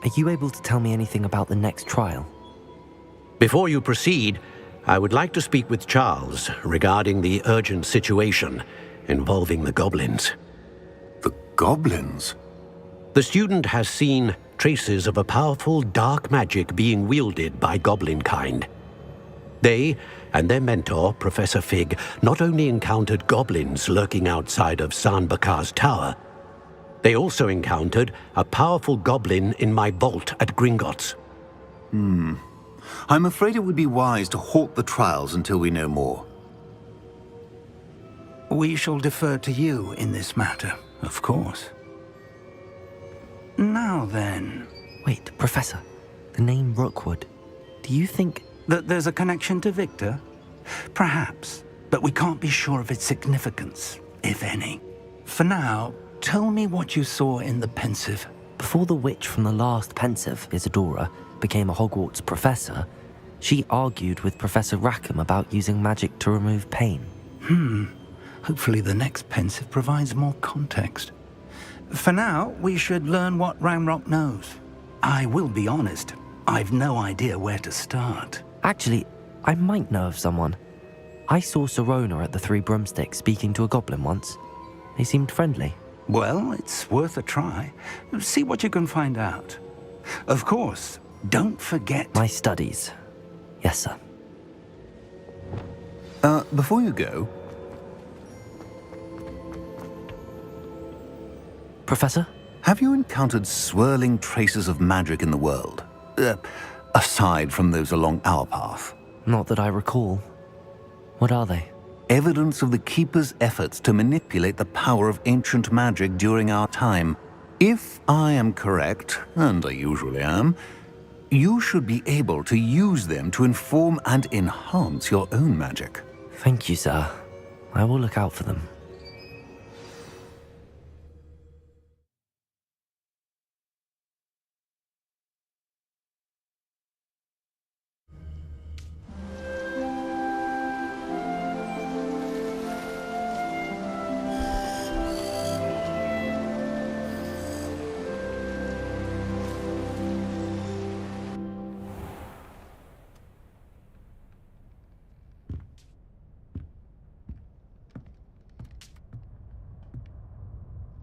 Are you able to tell me anything about the next trial? Before you proceed, I would like to speak with Charles regarding the urgent situation involving the goblins. The goblins? The student has seen traces of a powerful dark magic being wielded by goblin kind. They and their mentor, Professor Fig, not only encountered goblins lurking outside of Sanbakar's tower, they also encountered a powerful goblin in my vault at Gringotts. I'm afraid it would be wise to halt the trials until we know more. We shall defer to you in this matter, of course. Now then... Wait, Professor. The name Rookwood. Do you think... that there's a connection to Victor? Perhaps, but we can't be sure of its significance, if any. For now, tell me what you saw in the Pensive. Before the witch from the last pensive, Isadora, became a Hogwarts professor, she argued with Professor Rackham about using magic to remove pain. Hopefully the next pensive provides more context. For now, we should learn what Ranrock knows. I will be honest, I've no idea where to start. Actually, I might know of someone. I saw Sirona at the Three Broomsticks speaking to a goblin once. They seemed friendly. Well, it's worth a try. See what you can find out. Of course, don't forget... My studies. Yes, sir. Before you go... Professor? Have you encountered swirling traces of magic in the world? Aside from those along our path? Not that I recall. What are they? Evidence of the Keeper's efforts to manipulate the power of ancient magic during our time. If I am correct, and I usually am, you should be able to use them to inform and enhance your own magic. Thank you, sir. I will look out for them.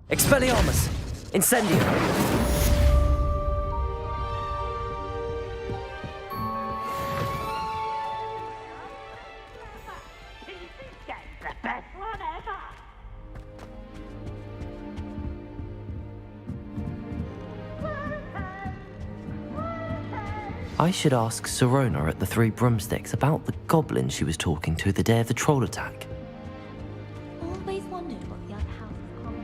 Expelliarmus! Incendio! The best one ever. I should ask Sirona at the Three Broomsticks about the goblin she was talking to the day of the troll attack. Always wondered what the other house was called.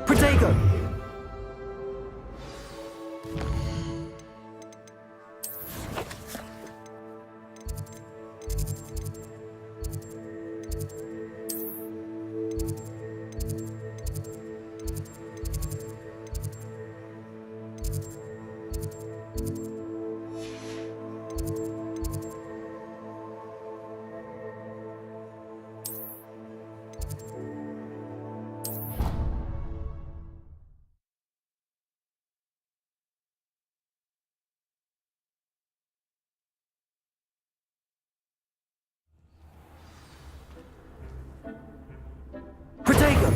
Protego! Protego!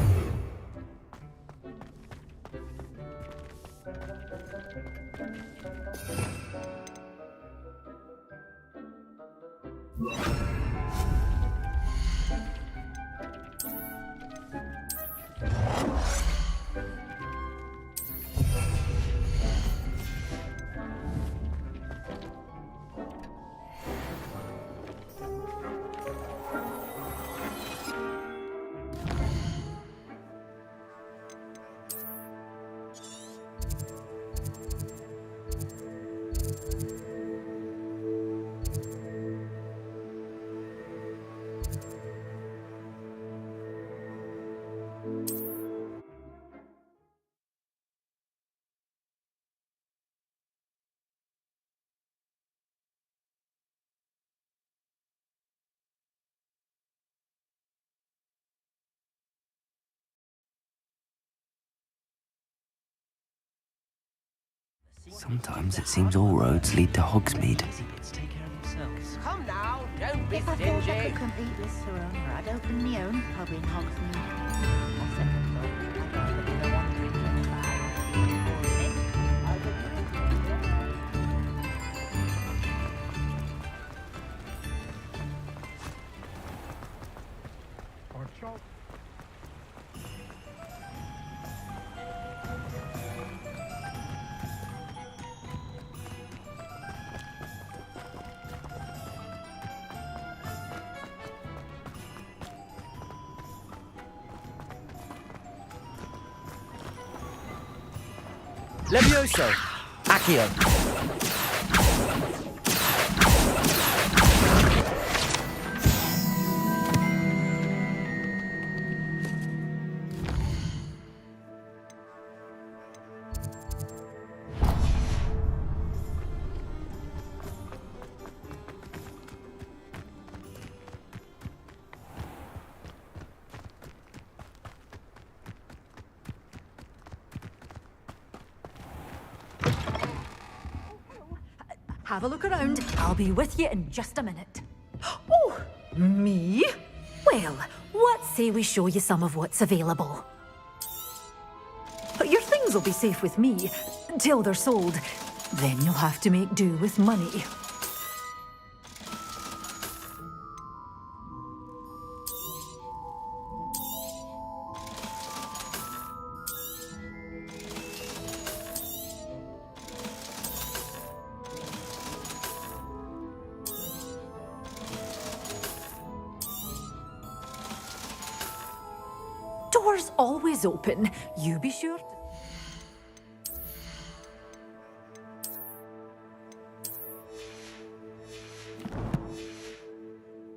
Sometimes it seems all roads lead to Hogsmeade. Come now, don't be If I thought I stingy. could compete with Sir Owner, I'd open my own pub in Hogsmeade. On second thought, I'd rather be the one drinking the bar. Levioso! Accio! Have a look around. I'll be with you in just a minute. Oh, me? Well, what say we show you some of what's available? Your things will be safe with me, till they're sold. Then you'll have to make do with money. Doors always open. You be sure to...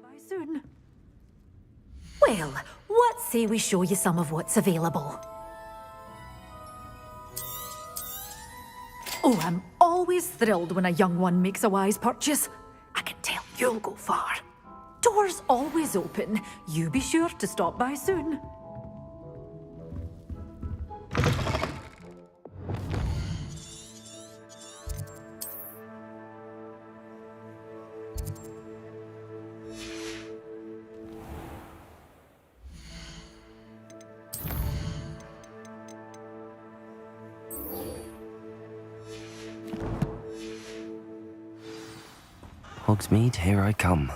Bye soon. Well, what say we show you some of what's available? Oh, I'm always thrilled when a young one makes a wise purchase. I can tell you'll go far. Doors always open. You be sure to stop by soon. Hogsmeade, here I come.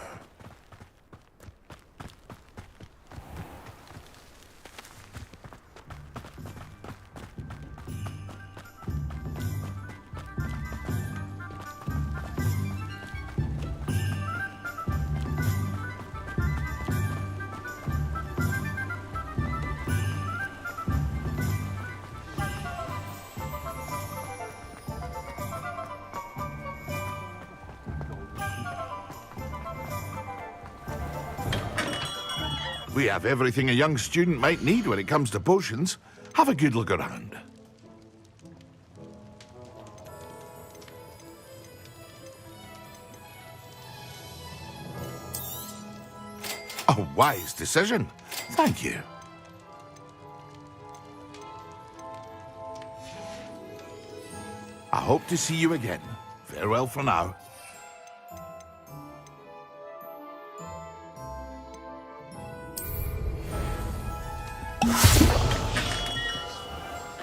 We have everything a young student might need when it comes to potions. Have a good look around. A wise decision. Thank you. I hope to see you again. Farewell for now.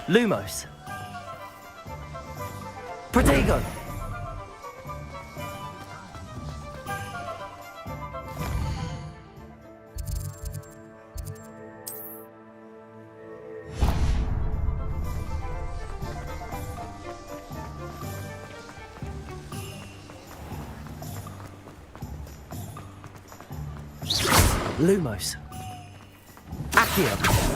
Lumos. Protego. Lumos. Accio.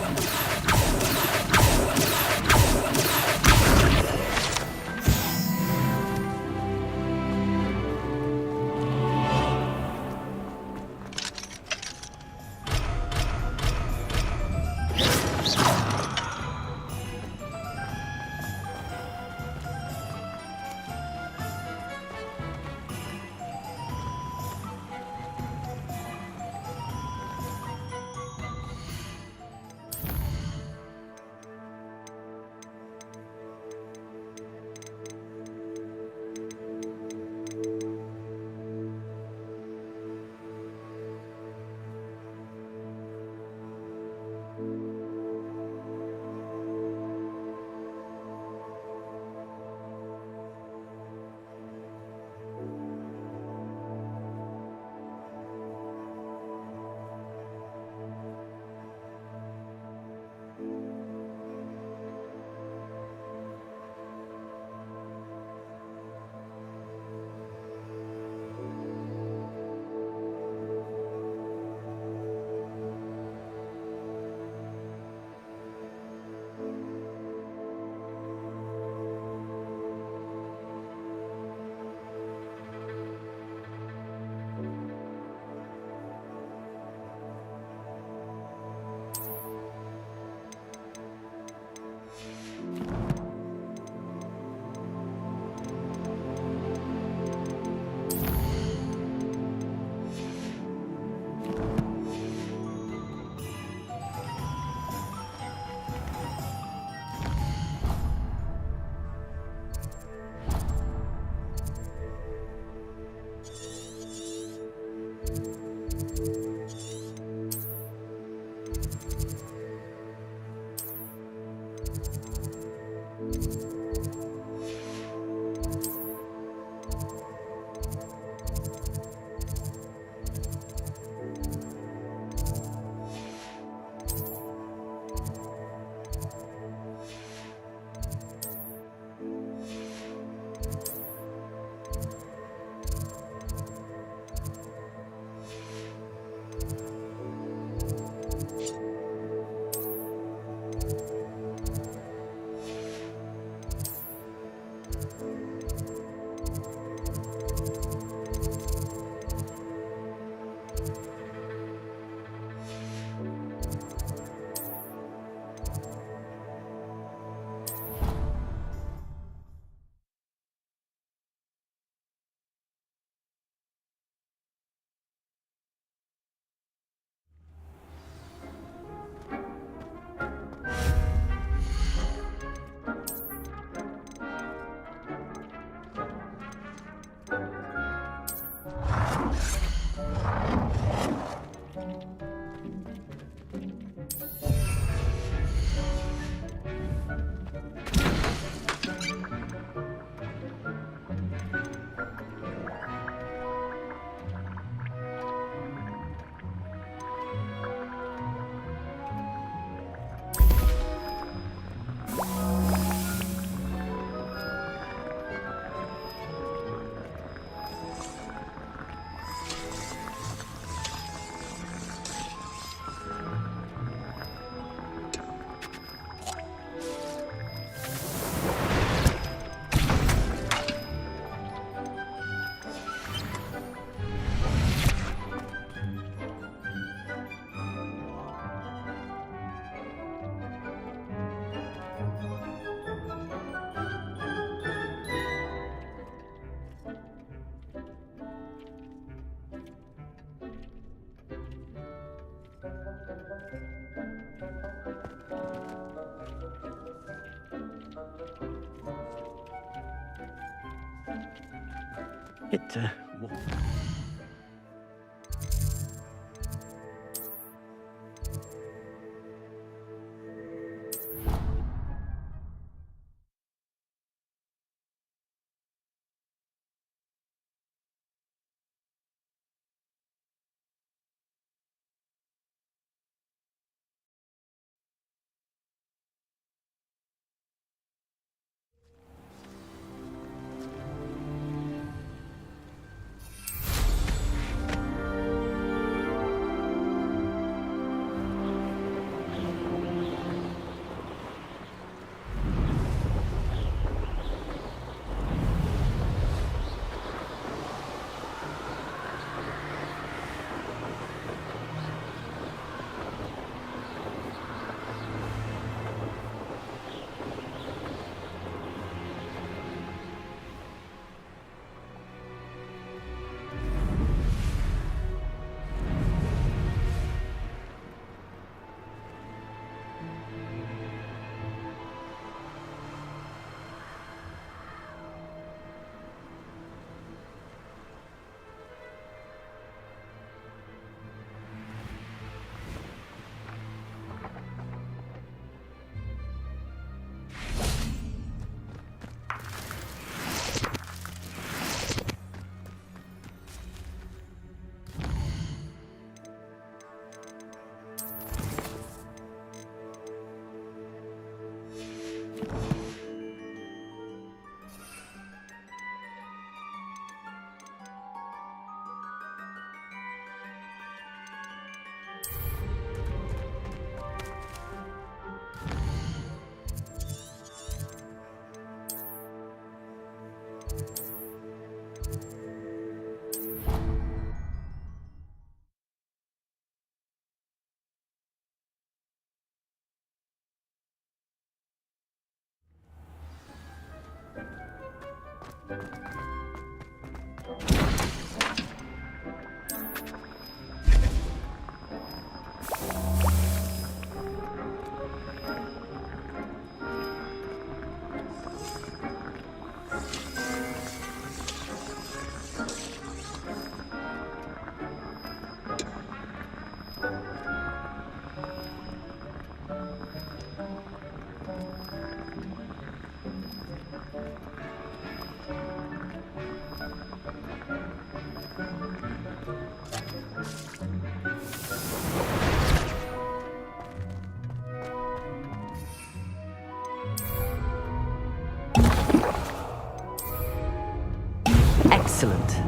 Excellent.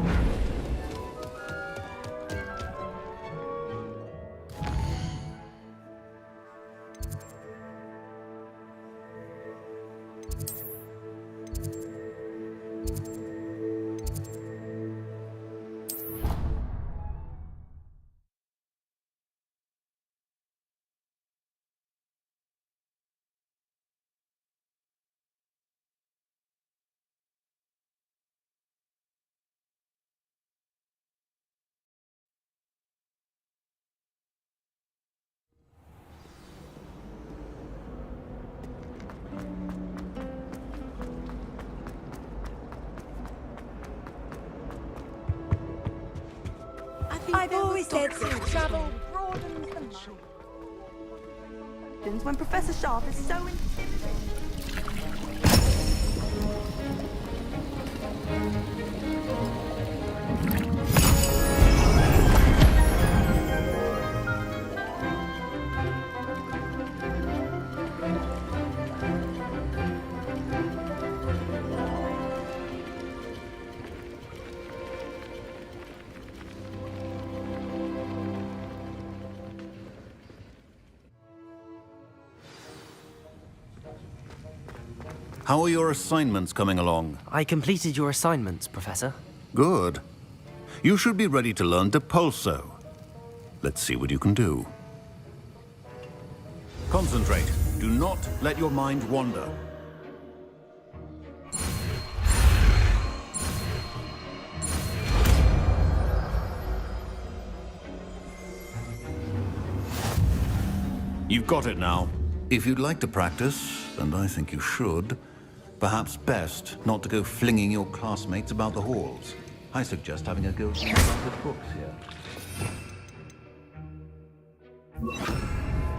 I've always said so. Travel broadens the mind. When Professor Sharp is so intimidating. How are your assignments coming along? I completed your assignments, Professor. Good. You should be ready to learn Depulso. Let's see what you can do. Concentrate. Do not let your mind wander. You've got it now. If you'd like to practice, and I think you should, perhaps best not to go flinging your classmates about the halls. I suggest having a go at some good books here.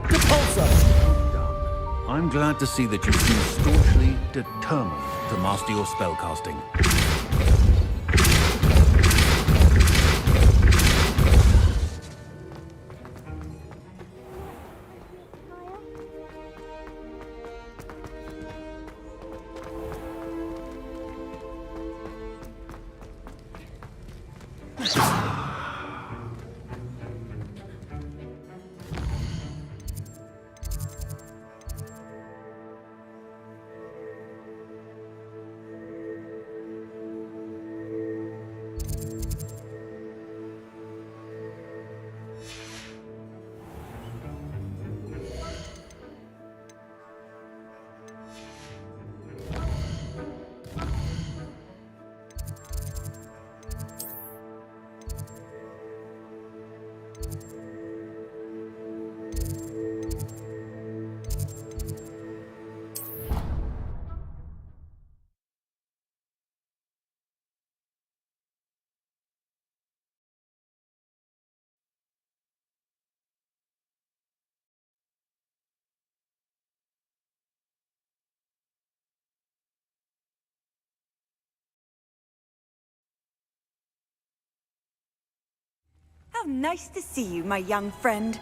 Depulso! I'm glad to see that you seem staunchly determined to master your spellcasting. How nice to see you, my young friend.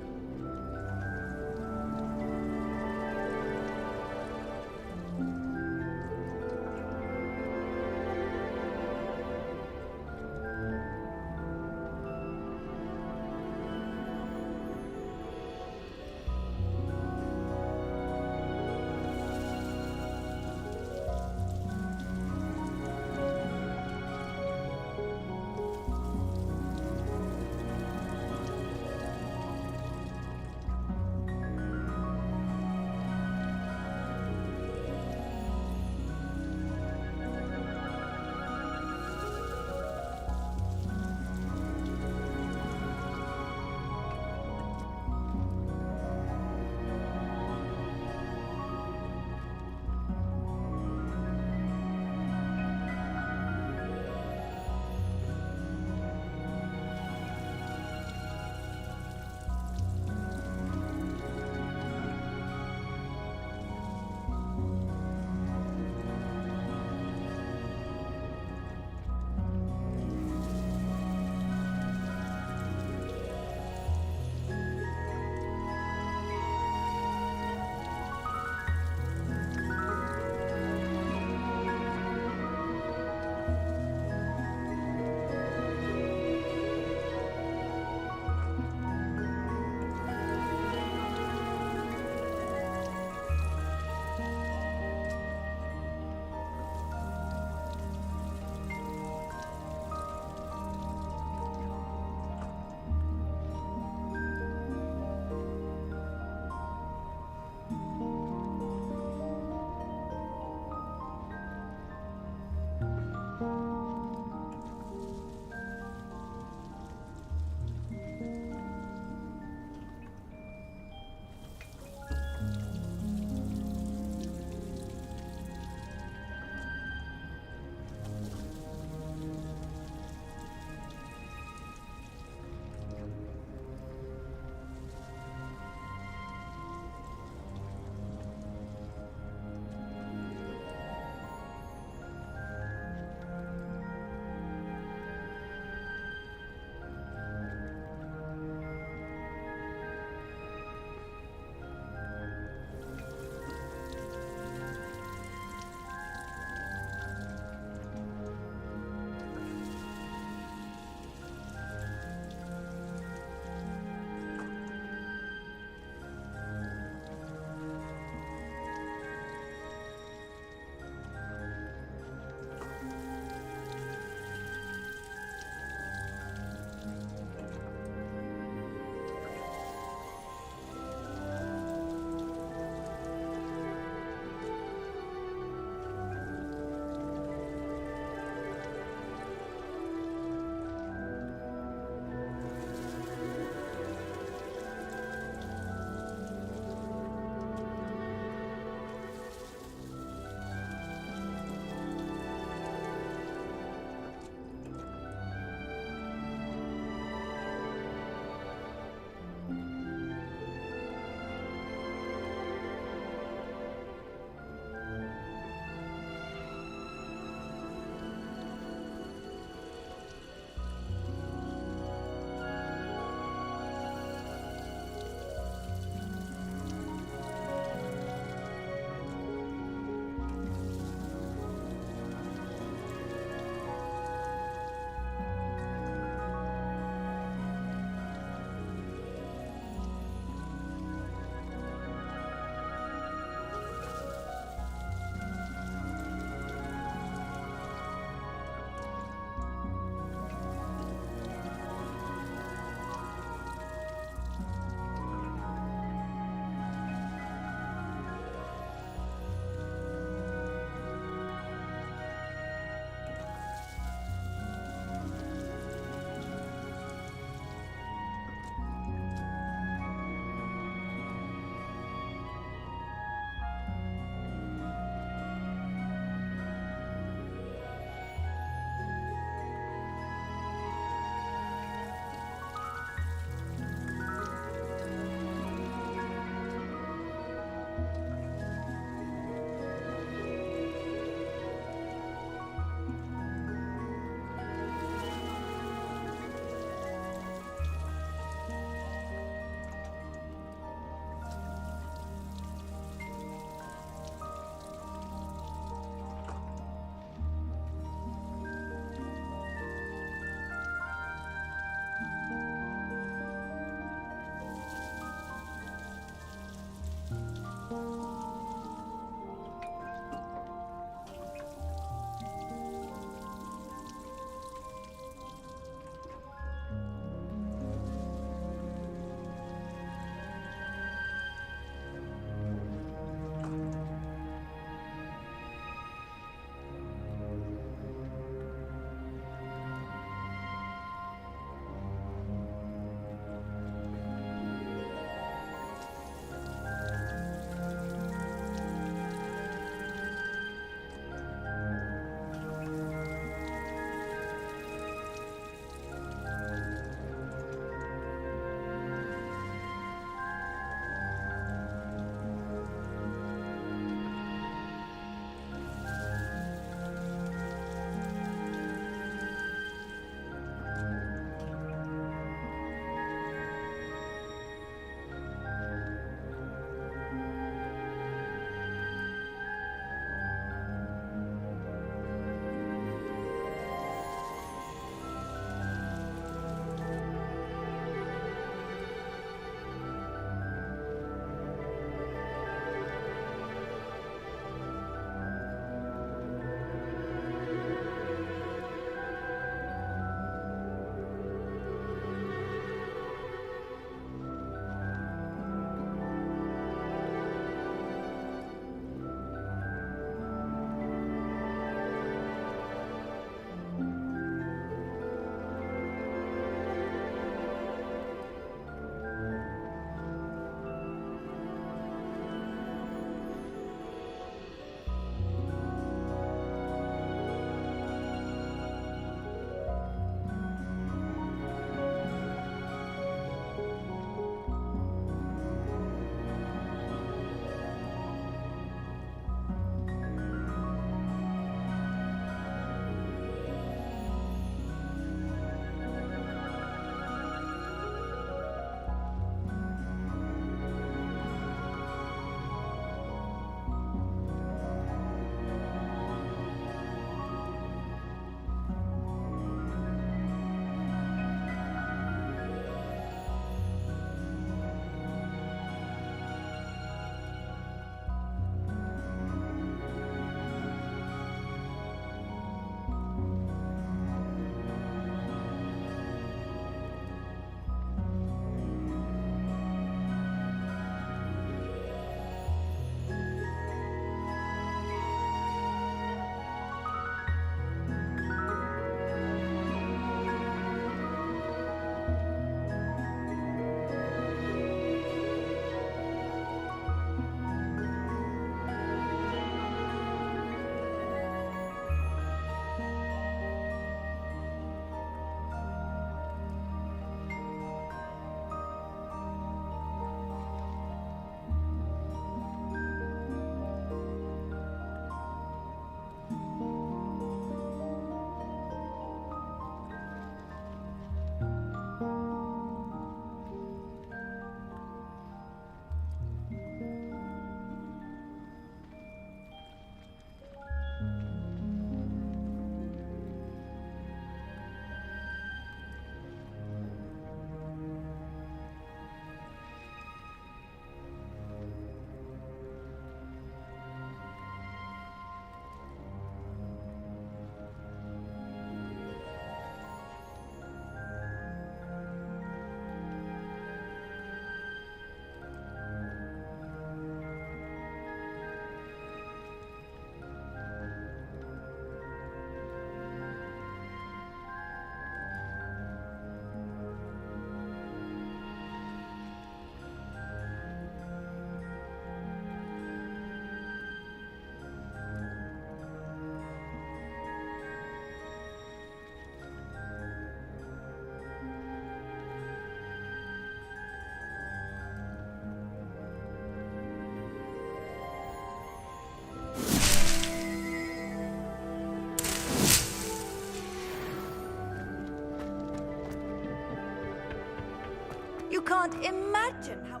You can't imagine how...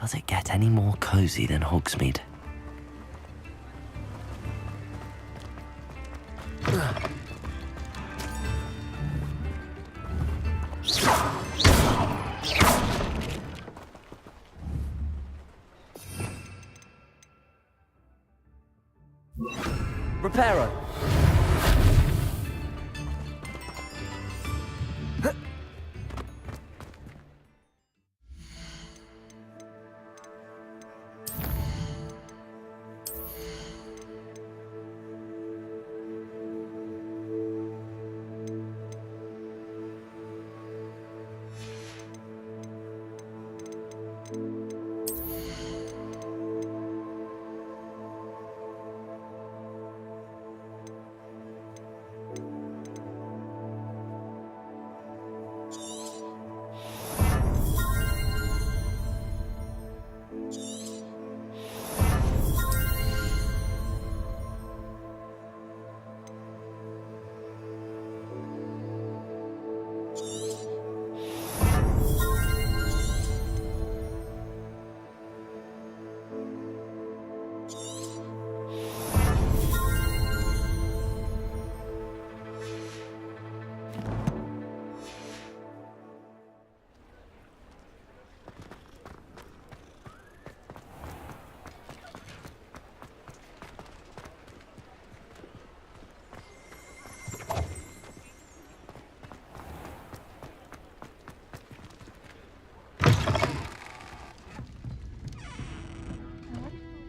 Does it get any more cozy than Hogsmeade? Reparo!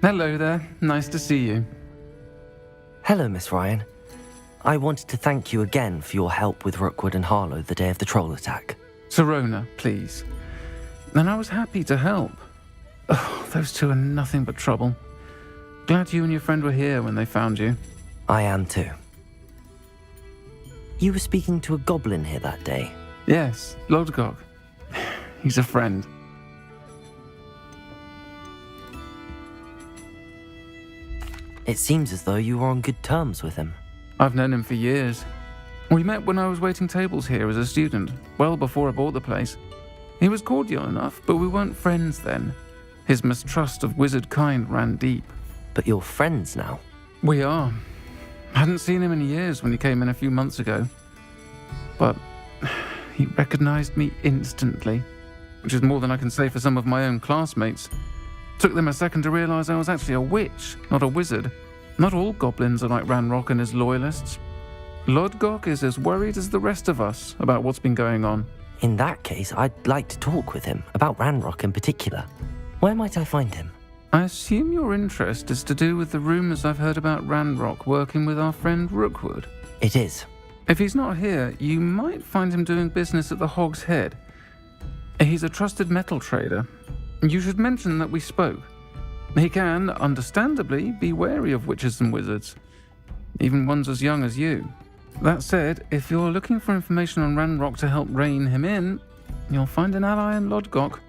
Hello there. Nice to see you. Hello, Miss Ryan. I wanted to thank you again for your help with Rookwood and Harlow the day of the troll attack. Sirona, please. And I was happy to help. Oh, those two are nothing but trouble. Glad you and your friend were here when they found you. I am too. You were speaking to a goblin here that day? Yes, Lodgok. He's a friend. It seems as though you were on good terms with him. I've known him for years. We met when I was waiting tables here as a student, well before I bought the place. He was cordial enough, but we weren't friends then. His mistrust of wizard kind ran deep. But you're friends now? We are. I hadn't seen him in years when he came in a few months ago. But he recognized me instantly, which is more than I can say for some of my own classmates. Took them a second to realize I was actually a witch, not a wizard. Not all goblins are like Ranrock and his loyalists. Lodgok is as worried as the rest of us about what's been going on. In that case, I'd like to talk with him, about Ranrock in particular. Where might I find him? I assume your interest is to do with the rumors I've heard about Ranrock working with our friend Rookwood. It is. If he's not here, you might find him doing business at the Hog's Head. He's a trusted metal trader. You should mention that we spoke. He can, understandably, be wary of witches and wizards, even ones as young as you. That said, if you're looking for information on Ranrock to help rein him in, you'll find an ally in Lodgok.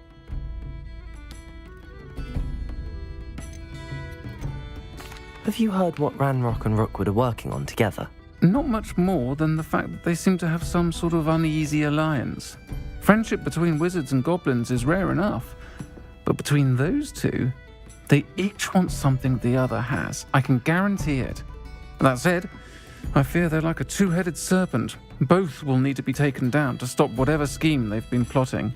Have you heard what Ranrock and Rookwood are working on together? Not much more than the fact that they seem to have some sort of uneasy alliance. Friendship between wizards and goblins is rare enough, but between those two, they each want something the other has. I can guarantee it. That said, I fear they're like a two-headed serpent. Both will need to be taken down to stop whatever scheme they've been plotting.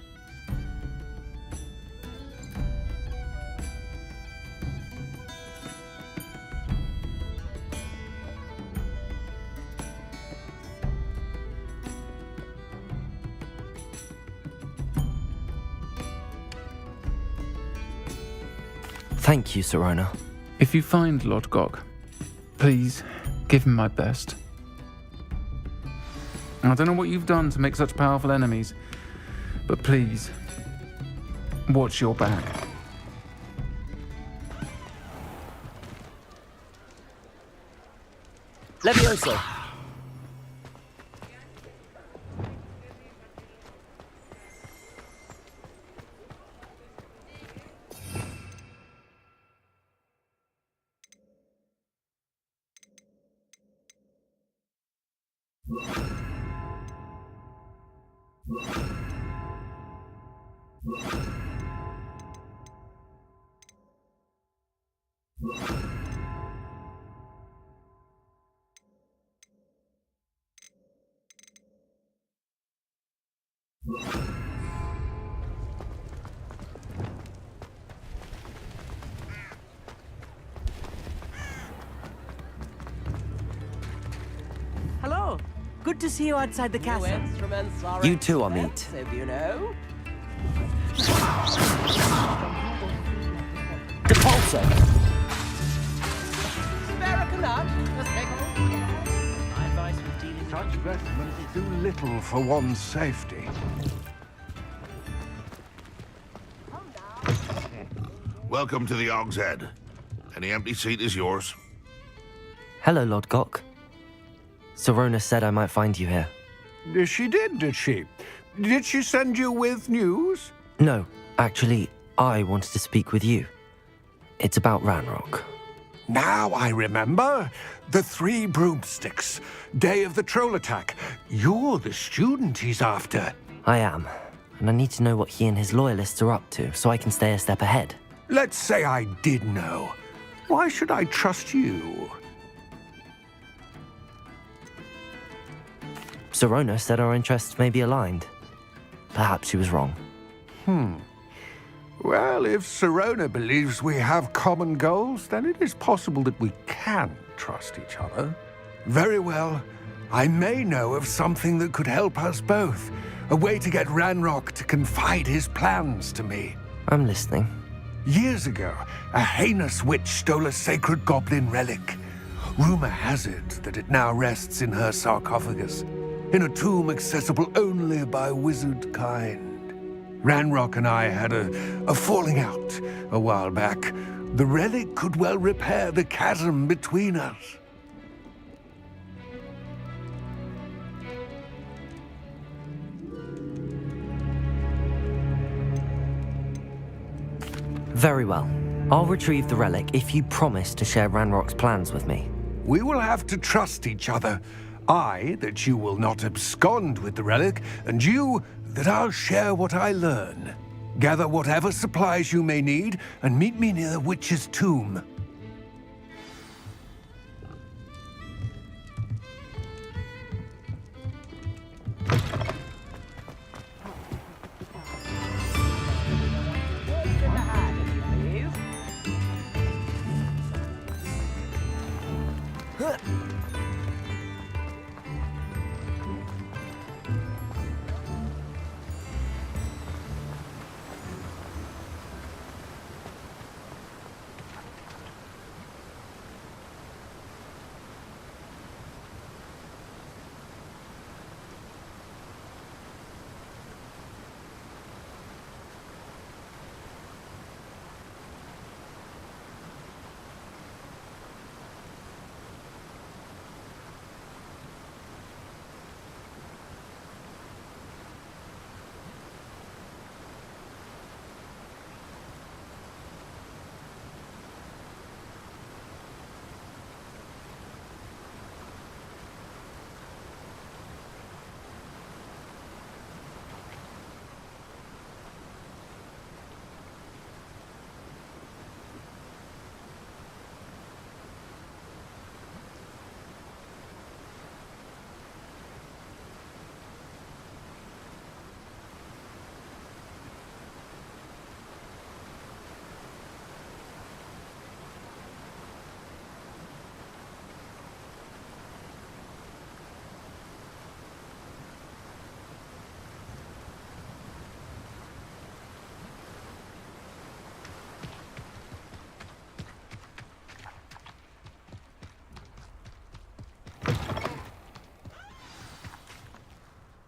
Thank you, Sirona. If you find Lodgok, please give him my best. I don't know what you've done to make such powerful enemies, but please, watch your back. Levioso! Hello. Good to see you outside the castle. You too, Amit. You know. Depulso! Such vestments do little for one's safety. Welcome to the Og's Head. Any empty seat is yours. Hello, Lord Gok. Sorona said I might find you here. She did she? Did she send you with news? No, actually, I wanted to speak with you. It's about Ranrock. Now I remember. The 3 broomsticks. Day of the troll attack. You're the student he's after. I am, and I need to know what he and his loyalists are up to so I can stay a step ahead. Let's say I did know. Why should I trust you? Sorona said our interests may be aligned. Perhaps she was wrong. Well, if Sorona believes we have common goals, then it is possible that we can trust each other. Very well. I may know of something that could help us both. A way to get Ranrock to confide his plans to me. I'm listening. Years ago, a heinous witch stole a sacred goblin relic. Rumor has it that it now rests in her sarcophagus, in a tomb accessible only by wizard kind. Ranrock and I had a falling out a while back. The relic could well repair the chasm between us. Very well. I'll retrieve the relic if you promise to share Ranrock's plans with me. We will have to trust each other. I, that you will not abscond with the relic, and you, that I'll share what I learn. Gather whatever supplies you may need, and meet me near the witch's tomb.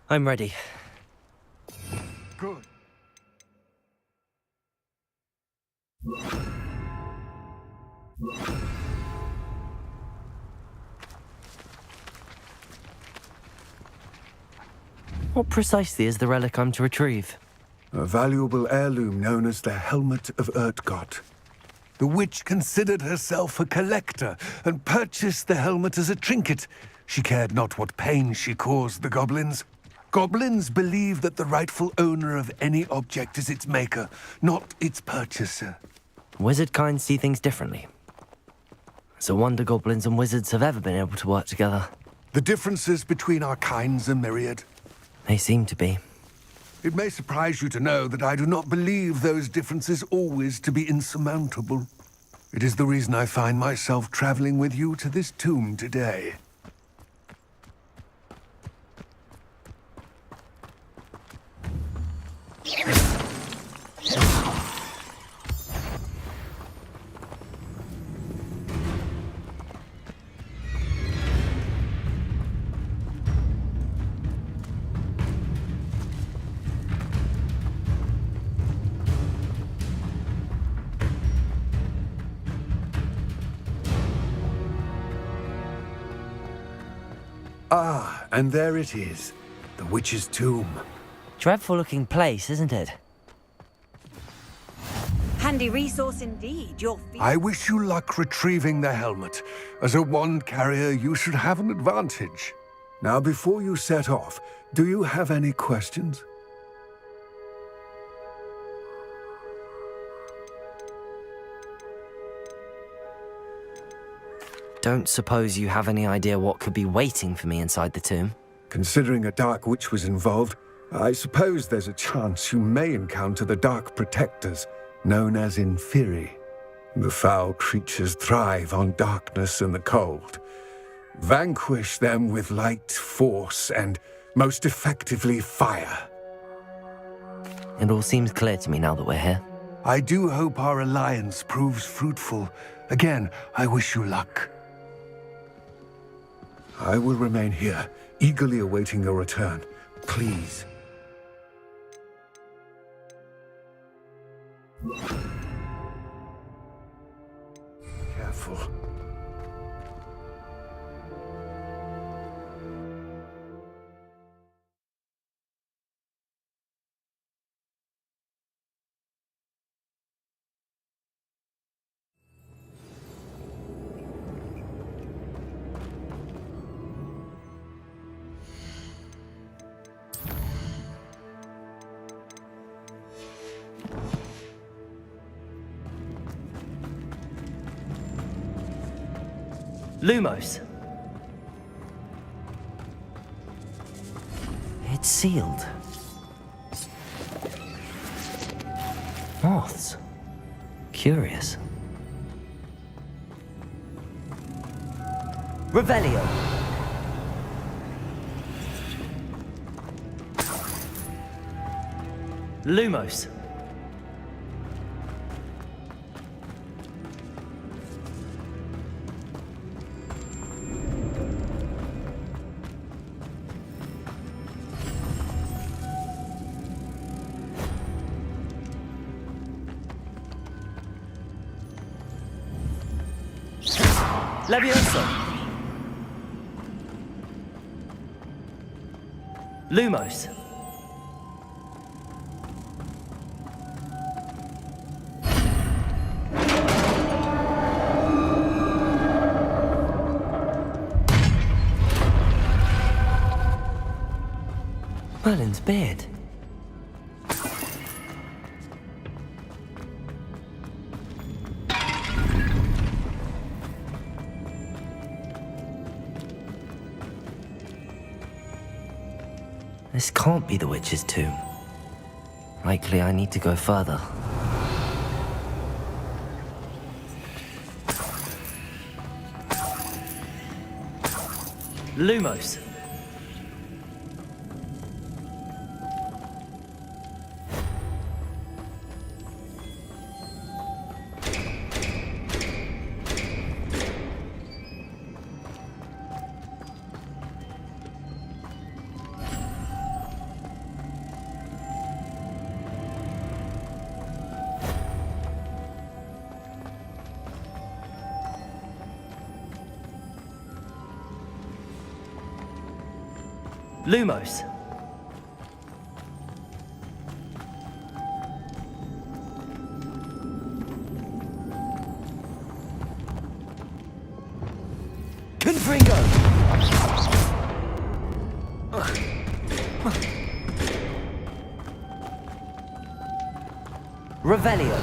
I'm ready. Good. What precisely is the relic I'm to retrieve? A valuable heirloom known as the Helmet of Urtgott. The witch considered herself a collector and purchased the helmet as a trinket. She cared not what pain she caused the goblins. Goblins believe that the rightful owner of any object is its maker, not its purchaser. Wizard kind see things differently. It's a wonder goblins and wizards have ever been able to work together. The differences between our kinds are myriad. They seem to be. It may surprise you to know that I do not believe those differences always to be insurmountable. It is the reason I find myself traveling with you to this tomb today. Ah, and there it is. The witch's tomb. Dreadful looking place, isn't it? Handy resource indeed, your feet. I wish you luck retrieving the helmet. As a wand carrier, you should have an advantage. Now, before you set off, do you have any questions? Don't suppose you have any idea what could be waiting for me inside the tomb? Considering a Dark Witch was involved, I suppose there's a chance you may encounter the Dark Protectors, known as Inferi. The foul creatures thrive on darkness and the cold. Vanquish them with light, force, and, most effectively, fire. It all seems clear to me now that we're here. I do hope our alliance proves fruitful. Again, I wish you luck. I will remain here, eagerly awaiting your return. Please. Careful. Lumos! It's sealed. Moths. Curious. Revelio! Lumos! Levioso! Lumos! Merlin's beard. This can't be the witch's tomb. Likely I need to go further. Lumos! Lumos. Confringo. Revelio.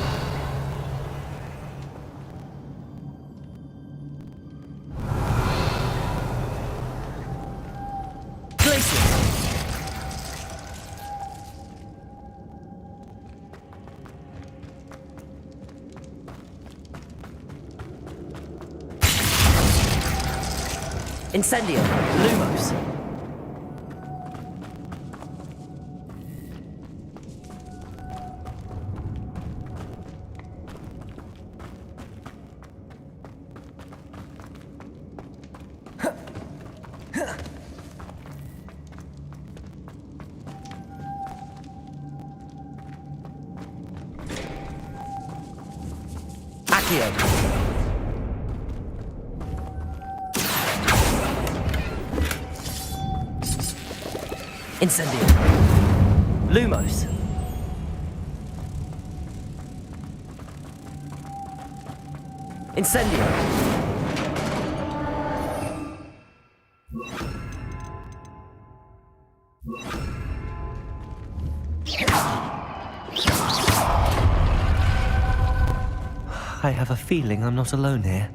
Incendio. Lumos. Accio. Incendio. Lumos. Incendio. I have a feeling I'm not alone here.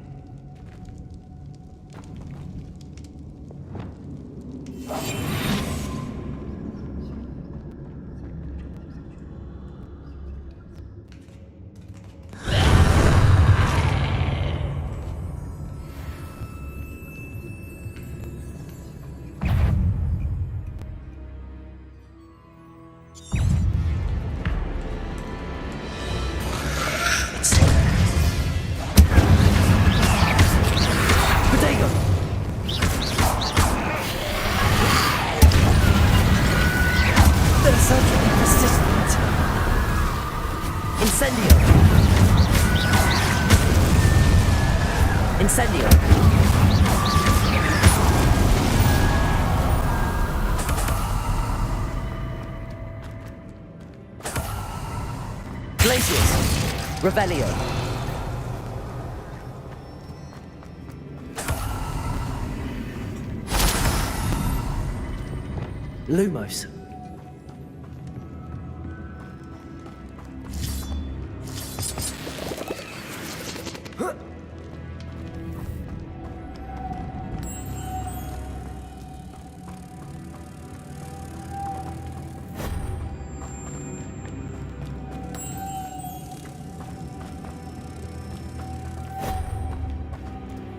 Incendio. Glacius. Revelio. Lumos.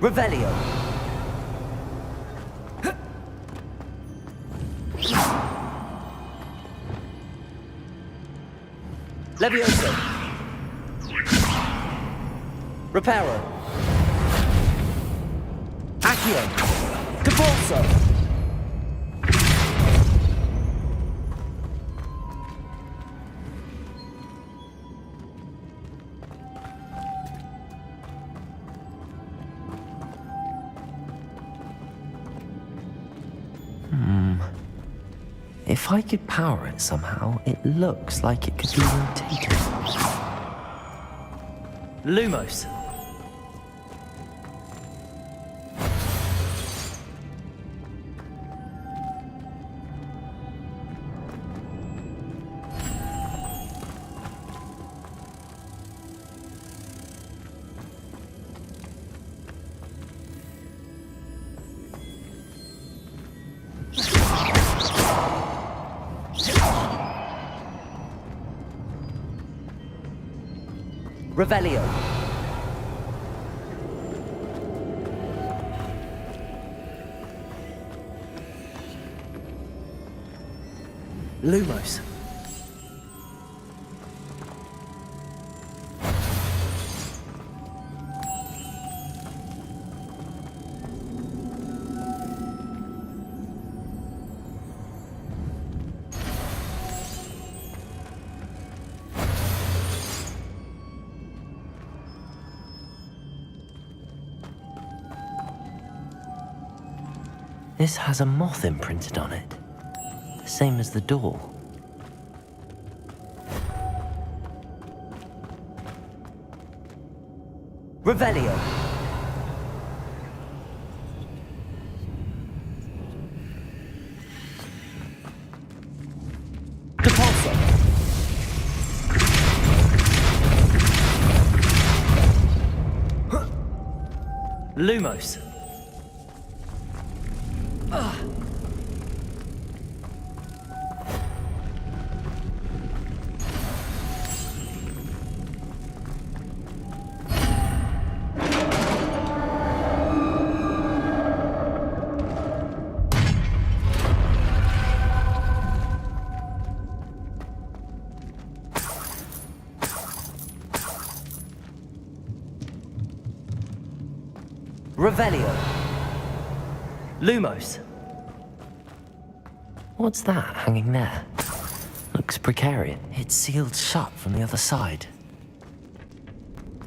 Revelio. Levioso. Reparo. Accio. Caporso. If I could power it somehow, it looks like it could be rotated. Lumos. Revelio. Lumos. This has a moth imprinted on it. Same as the door. Revelio. Depulso. Lumos. Revelio. Lumos. What's that hanging there? Looks precarious. It's sealed shut from the other side.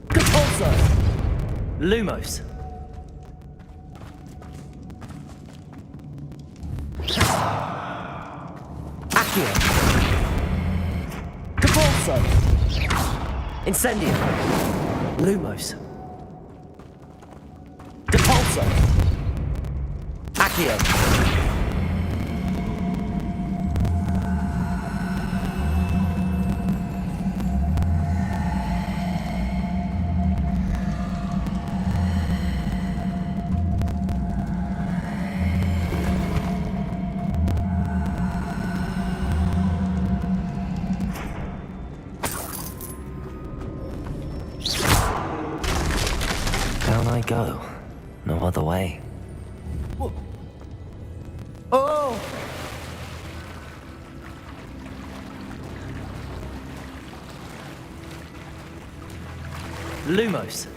Depulso. Lumos. Accio. Depulso. Incendio. Lumos. Depulso. Accio. Down I go. No other way. Oh! Lumos.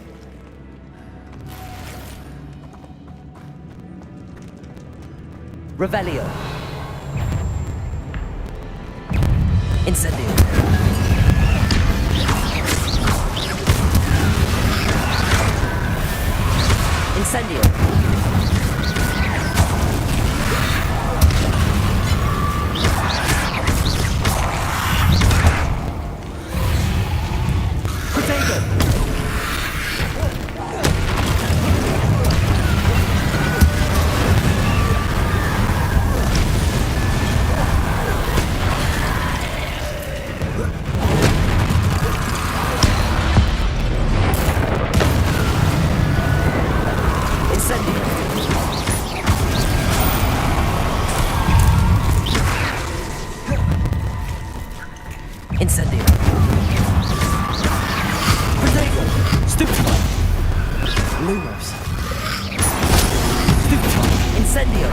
Revelio. Incendio. Incendio. Incendio. Potato. Stupefy. Lumos. Stupefy. Incendio.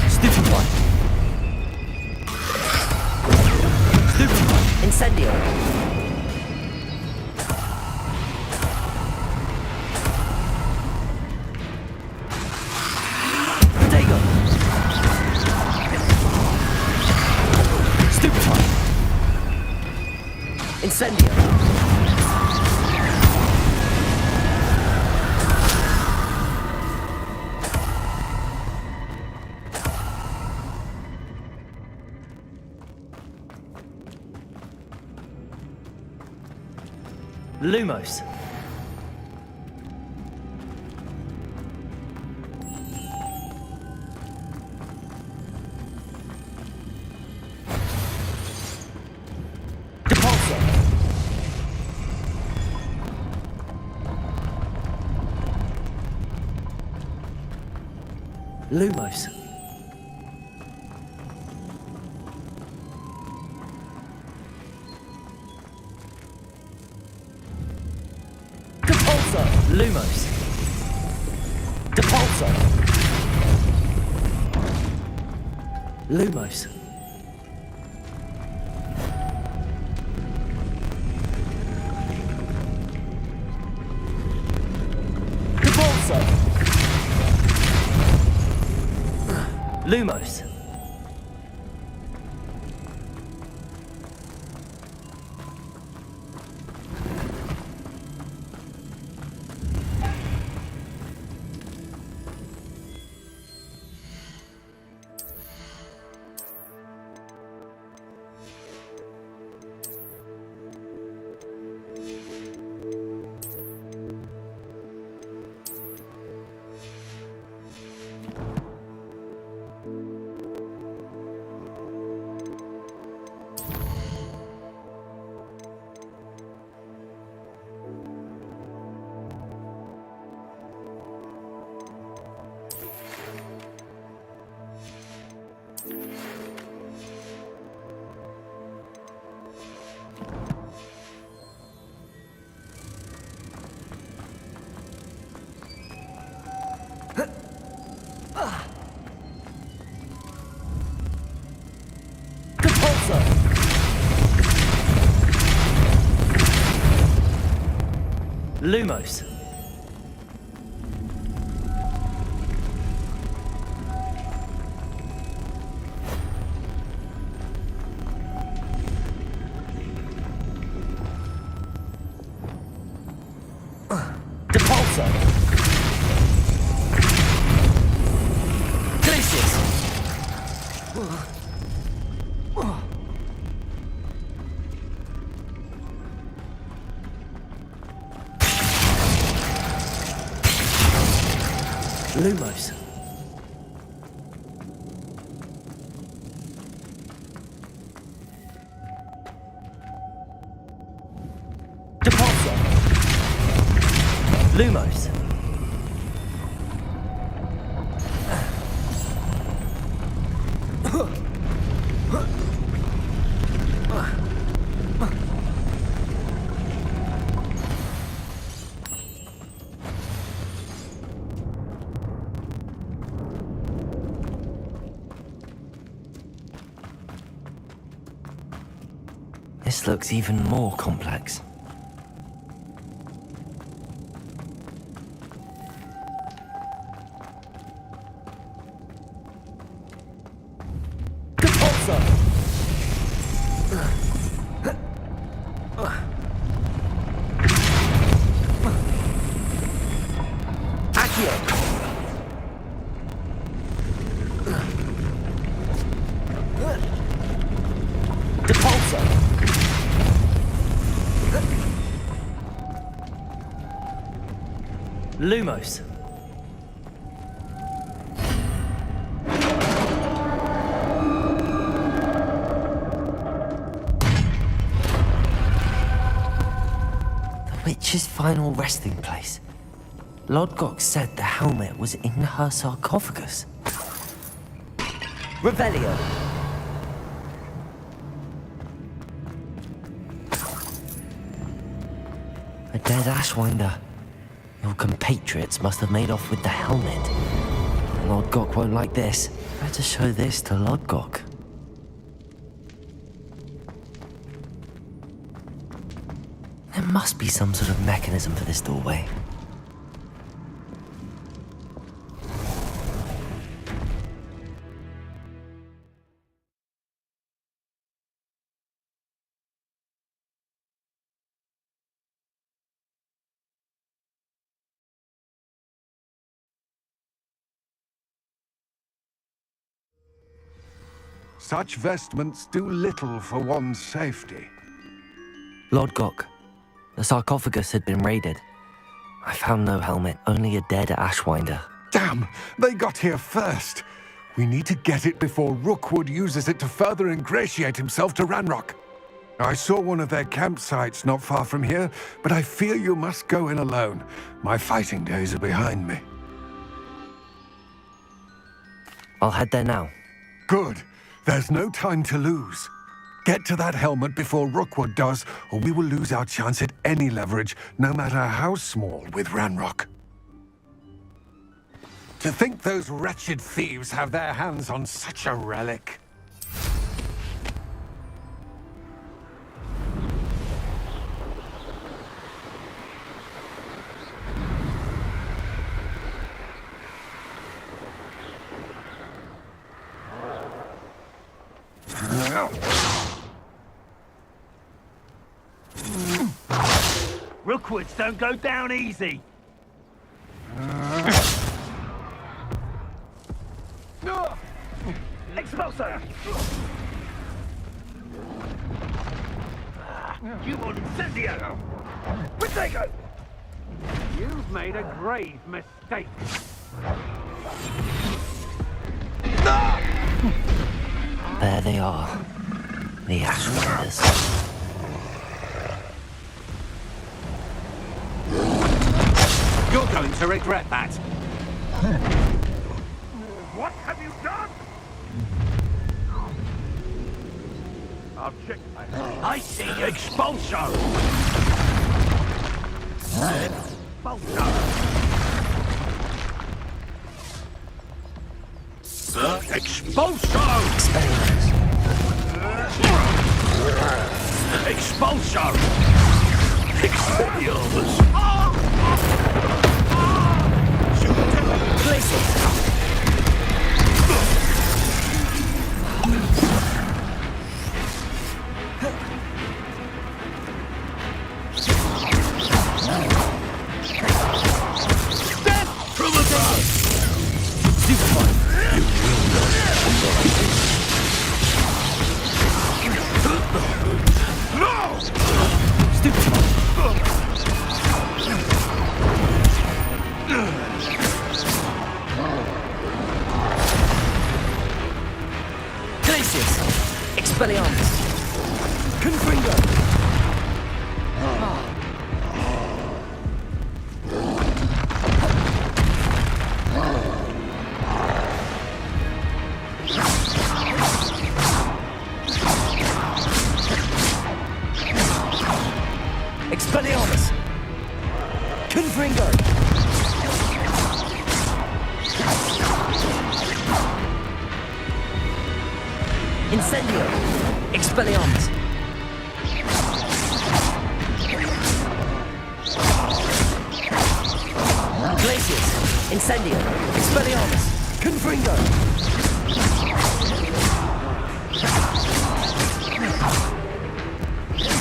Stupefy. Stupefy. Incendio. Incendio. Lumos. Lumos. Depulso. Lumos. Depulso. Lumos. Depulso. Lumos. Depulso! Lumos. Depulso. Glacius. Lumos. Depulso. Lumos. This looks even more complex. Lumos. The witch's final resting place. Lodgok said the helmet was in her sarcophagus. Revelio. A dead Ashwinder. Your compatriots must have made off with the helmet. Lodgok won't like this. Better show this to Lodgok. There must be some sort of mechanism for this doorway. Such vestments do little for one's safety. Lodgok, the sarcophagus had been raided. I found no helmet, only a dead Ashwinder. Damn! They got here first! We need to get it before Rookwood uses it to further ingratiate himself to Ranrock. I saw one of their campsites not far from here, but I fear you must go in alone. My fighting days are behind me. I'll head there now. Good. There's no time to lose. Get to that helmet before Rookwood does, or we will lose our chance at any leverage, no matter how small, with Ranrock. To think those wretched thieves have their hands on such a relic. Rookwoods don't go down easy. Expulso! You want incendio! Protego! You've made a grave mistake. There they are. The Ashwinders. You're going to regret that. What have you done? I'll check. I see expulso! Expulso! Expelliarmus! Confringo! Expelliarmus! Confringo! Incendio! Expelliarmus! Glacius! Incendio! Expelliarmus! Confringo!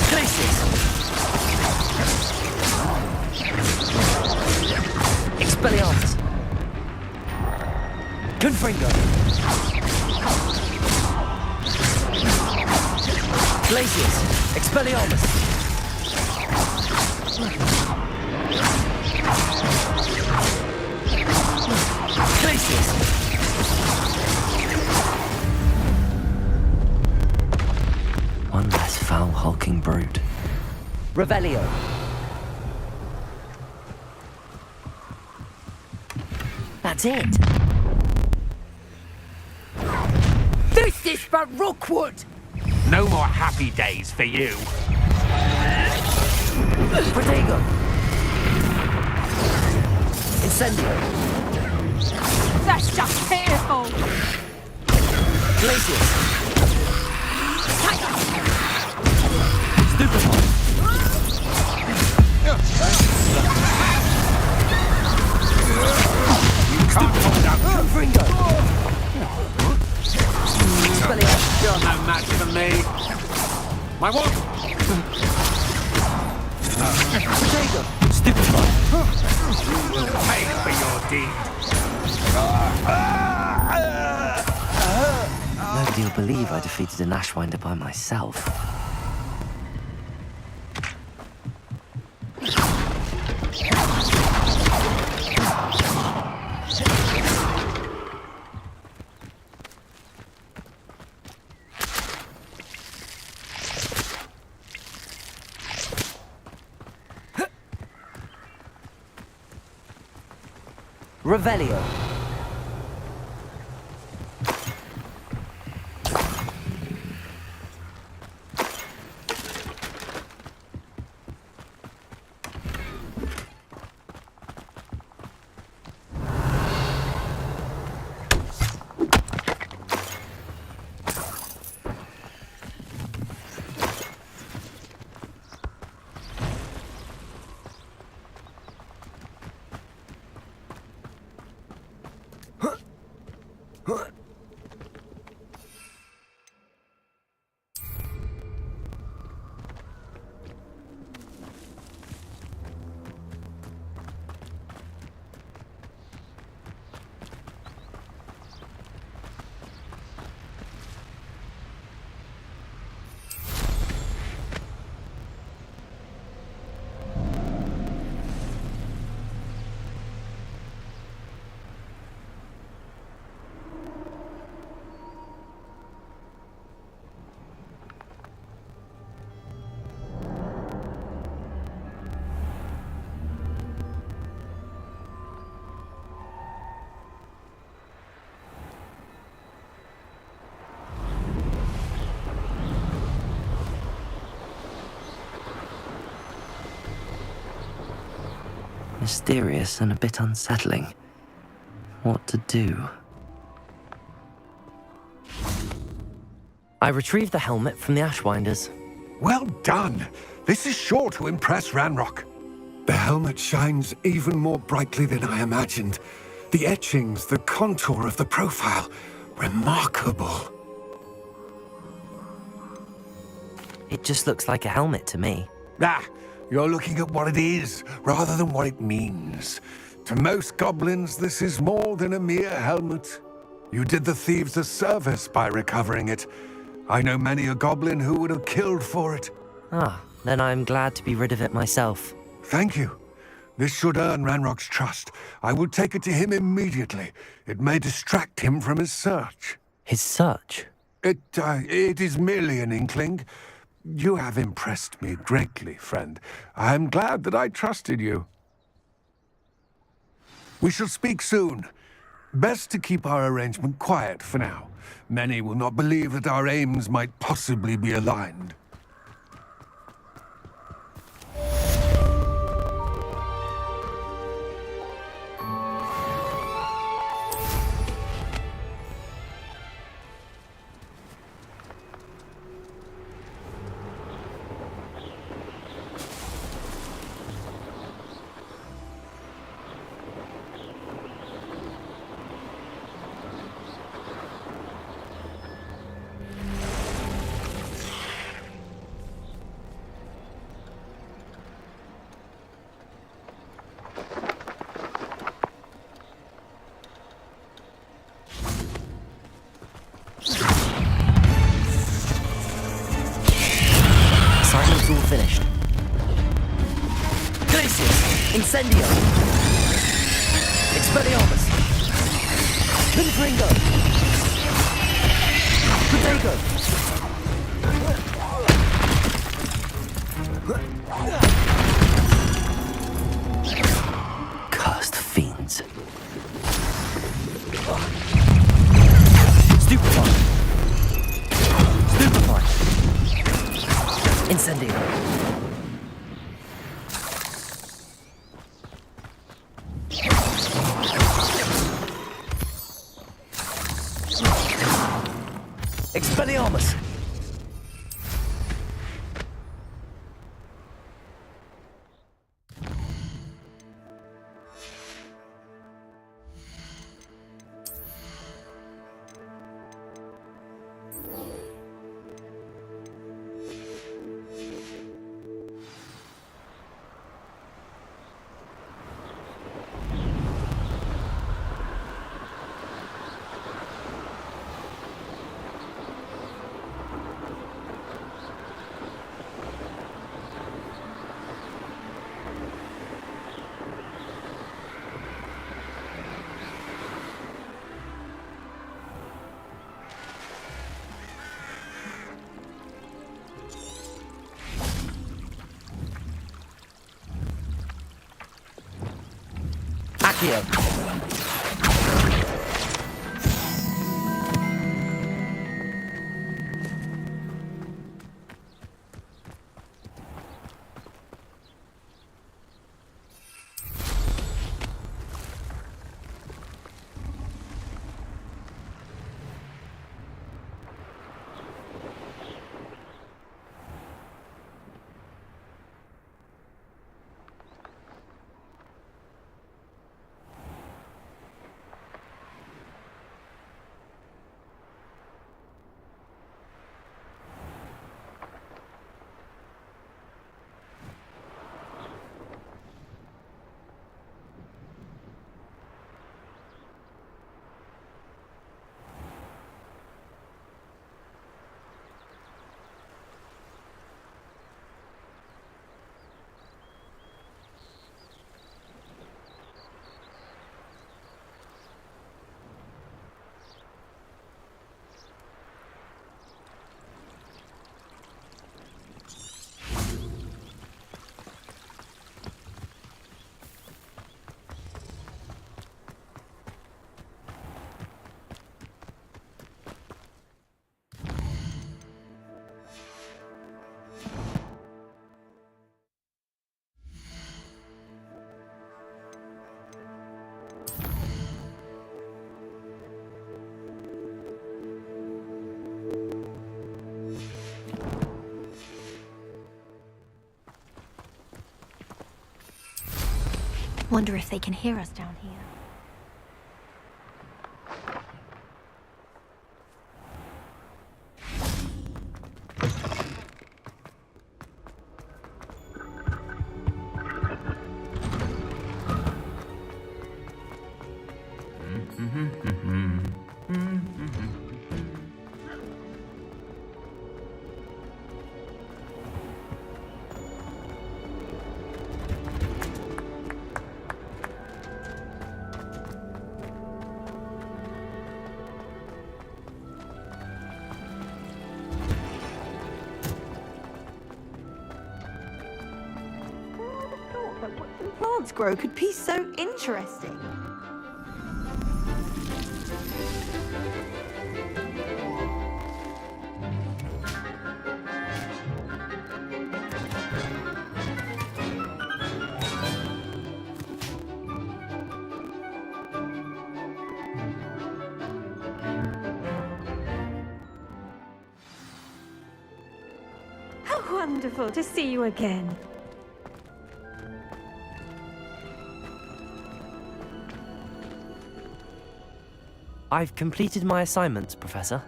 Glacius! Expelliarmus! Confringo! Glacius! Expelliarmus! Glacius! One less foul hulking brute. Revelio! That's it! This is for Rookwood! No more happy days for you. Protego! Incendio! That's just pitiful! Glacius! Stupefy! Confringo! You're no match for me. My what? Protego! Stupefy! You will pay for your deed. Nobody will believe I defeated an Ashwinder by myself. Revelio. Mysterious and a bit unsettling. What to do? I retrieved the helmet from the Ashwinders. Well done! This is sure to impress Ranrock. The helmet shines even more brightly than I imagined. The etchings, the contour of the profile. Remarkable. It just looks like a helmet to me. Ah, you're looking at what it is, rather than what it means. To most goblins, this is more than a mere helmet. You did the thieves a service by recovering it. I know many a goblin who would have killed for it. Ah, then I'm glad to be rid of it myself. Thank you. This should earn Ranrock's trust. I will take it to him immediately. It may distract him from his search. His search? It is merely an inkling. You have impressed me greatly, friend. I am glad that I trusted you. We shall speak soon. Best to keep our arrangement quiet for now. Many will not believe that our aims might possibly be aligned. Assignment's all finished. Glacius! Incendio! Expelliarmus! Confringo! Protego! Cursed fiends. Stupefy! Stupefy! Incendio! Expelliarmus! Accio. Wonder if they can hear us down here. plants grow could be so interesting. How wonderful to see you again. I've completed my assignments, Professor.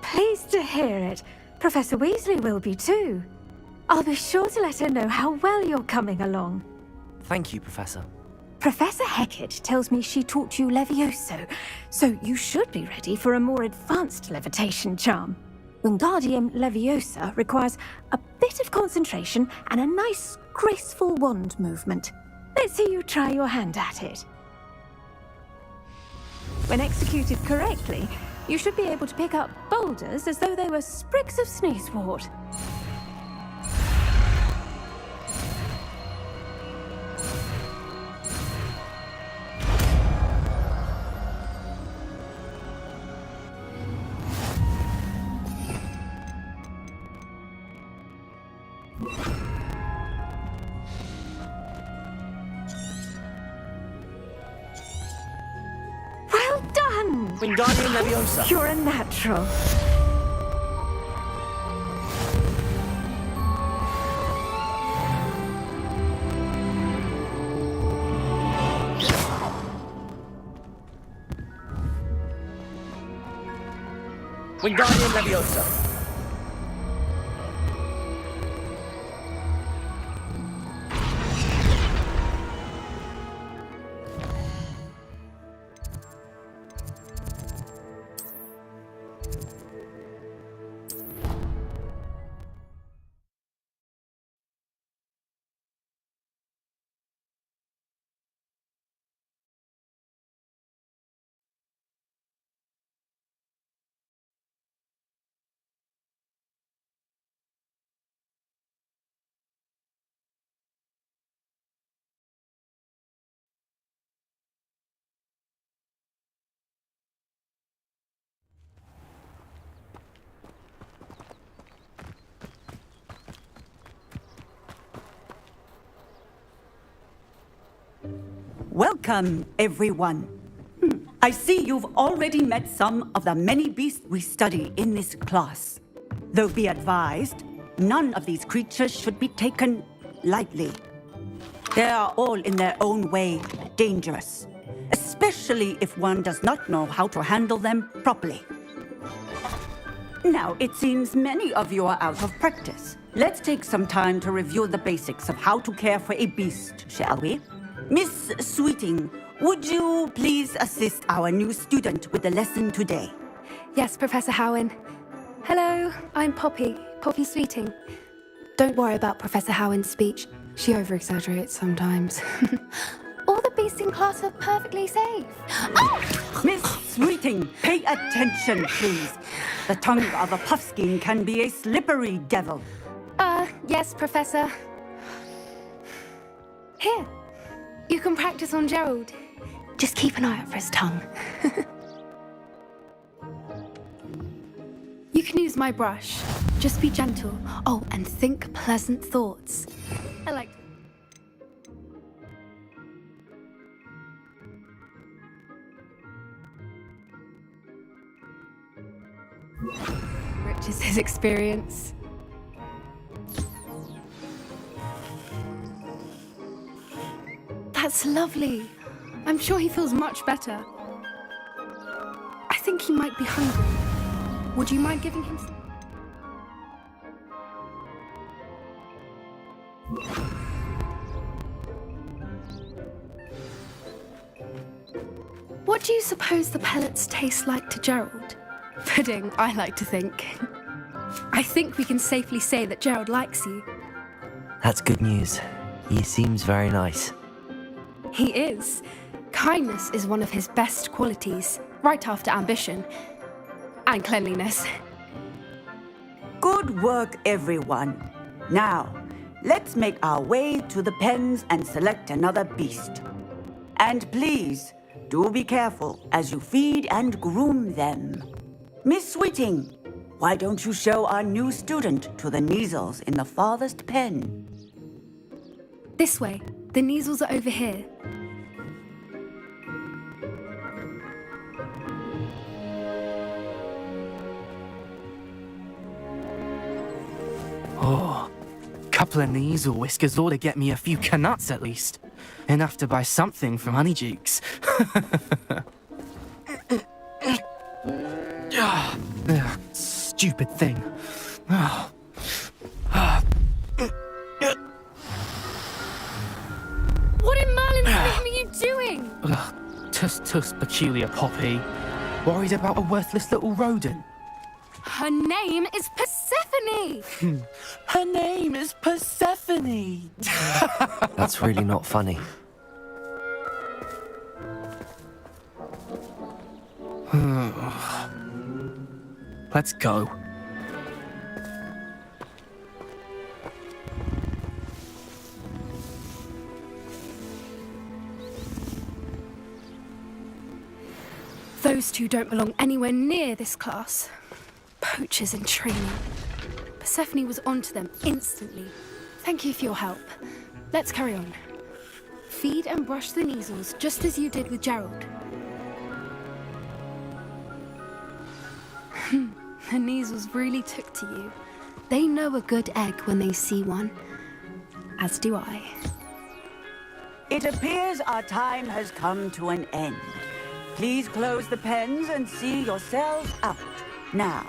Pleased to hear it. Professor Weasley will be too. I'll be sure to let her know how well you're coming along. Thank you, Professor. Professor Hecat tells me she taught you Levioso, so you should be ready for a more advanced levitation charm. Wingardium Leviosa requires a bit of concentration and a nice, graceful wand movement. Let's see you try your hand at it. When executed correctly, you should be able to pick up boulders as though they were sprigs of sneezewort. Well done! Wingardium Leviosa. You're a natural. Wingardium Leviosa. Welcome, everyone. I see you've already met some of the many beasts we study in this class. Though be advised, none of these creatures should be taken lightly. They are all in their own way dangerous, especially if one does not know how to handle them properly. Now, it seems many of you are out of practice. Let's take some time to review the basics of how to care for a beast, shall we? Miss Sweeting, would you please assist our new student with the lesson today? Yes, Professor Howen. Hello, I'm Poppy Sweeting. Don't worry about Professor Howen's speech. She over-exaggerates sometimes. All the beasts in class are perfectly safe. Miss Sweeting, pay attention, please. The tongue of a puffskein can be a slippery devil. Yes, Professor. Here, you can practice on Gerald. Just keep an eye out for his tongue. You can use my brush. Just be gentle. Oh, and think pleasant thoughts. I like... Rich is his experience. That's lovely. I'm sure he feels much better. I think he might be hungry. Would you mind giving him some? What do you suppose the pellets taste like to Gerald? Pudding, I like to think. I think we can safely say that Gerald likes you. That's good news. He seems very nice. He is. Kindness is one of his best qualities, right after ambition. And cleanliness. Good work, everyone. Now, let's make our way to the pens and select another beast. And please, do be careful as you feed and groom them. Miss Sweeting, why don't you show our new student to the Kneazles in the farthest pen? This way. The Kneazles are over here. Oh, couple of Kneazle whiskers ought to get me a few canuts at least. Enough to buy something from Honeydukes. Stupid thing. What in Merlin's name are you doing? Tuss, peculiar Poppy. Worried about a worthless little rodent. Her name is Persephone! Her name is Persephone! That's really not funny. Let's go. Those two don't belong anywhere near this class. Poachers in training. Persephone was onto them instantly. Thank you for your help. Let's carry on. Feed and brush the Kneazles just as you did with Gerald. The Kneazles really took to you. They know a good egg when they see one. As do I. It appears our time has come to an end. Please close the pens and see yourselves out. Now,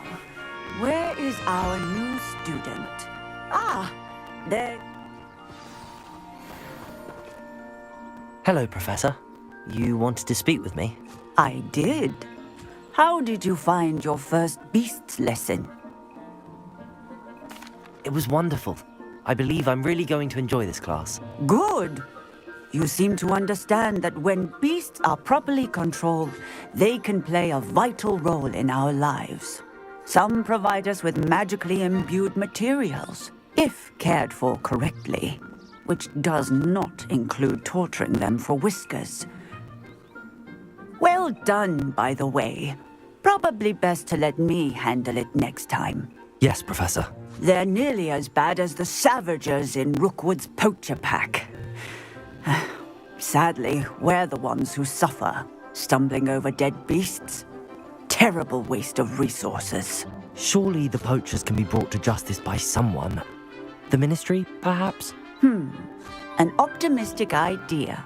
where is our new student? Ah, there. Hello, Professor. You wanted to speak with me? I did. How did you find your first beasts lesson? It was wonderful. I believe I'm really going to enjoy this class. Good. You seem to understand that when beasts are properly controlled, they can play a vital role in our lives. Some provide us with magically imbued materials, if cared for correctly, which does not include torturing them for whiskers. Well done, by the way. Probably best to let me handle it next time. Yes, Professor. They're nearly as bad as the Savagers in Rookwood's poacher pack. Sadly, we're the ones who suffer, stumbling over dead beasts. Terrible waste of resources. Surely the poachers can be brought to justice by someone. The Ministry, perhaps? An optimistic idea.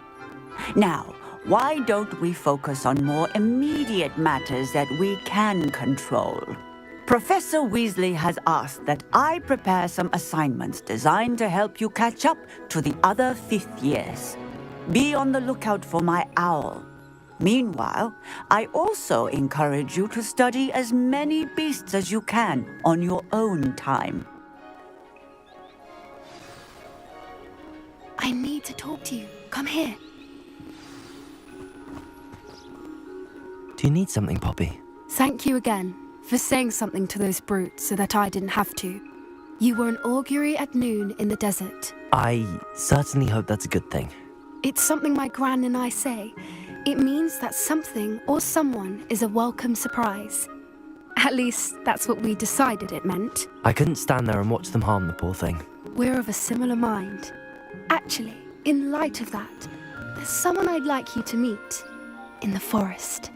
Now, why don't we focus on more immediate matters that we can control? Professor Weasley has asked that I prepare some assignments designed to help you catch up to the other 5th years. Be on the lookout for my owl. Meanwhile, I also encourage you to study as many beasts as you can on your own time. I need to talk to you. Come here. Do you need something, Poppy? Thank you again for saying something to those brutes so that I didn't have to. You were an augury at noon in the desert. I certainly hope that's a good thing. It's something my gran and I say. It means that something or someone is a welcome surprise. At least, that's what we decided it meant. I couldn't stand there and watch them harm the poor thing. We're of a similar mind. Actually, in light of that, there's someone I'd like you to meet in the forest.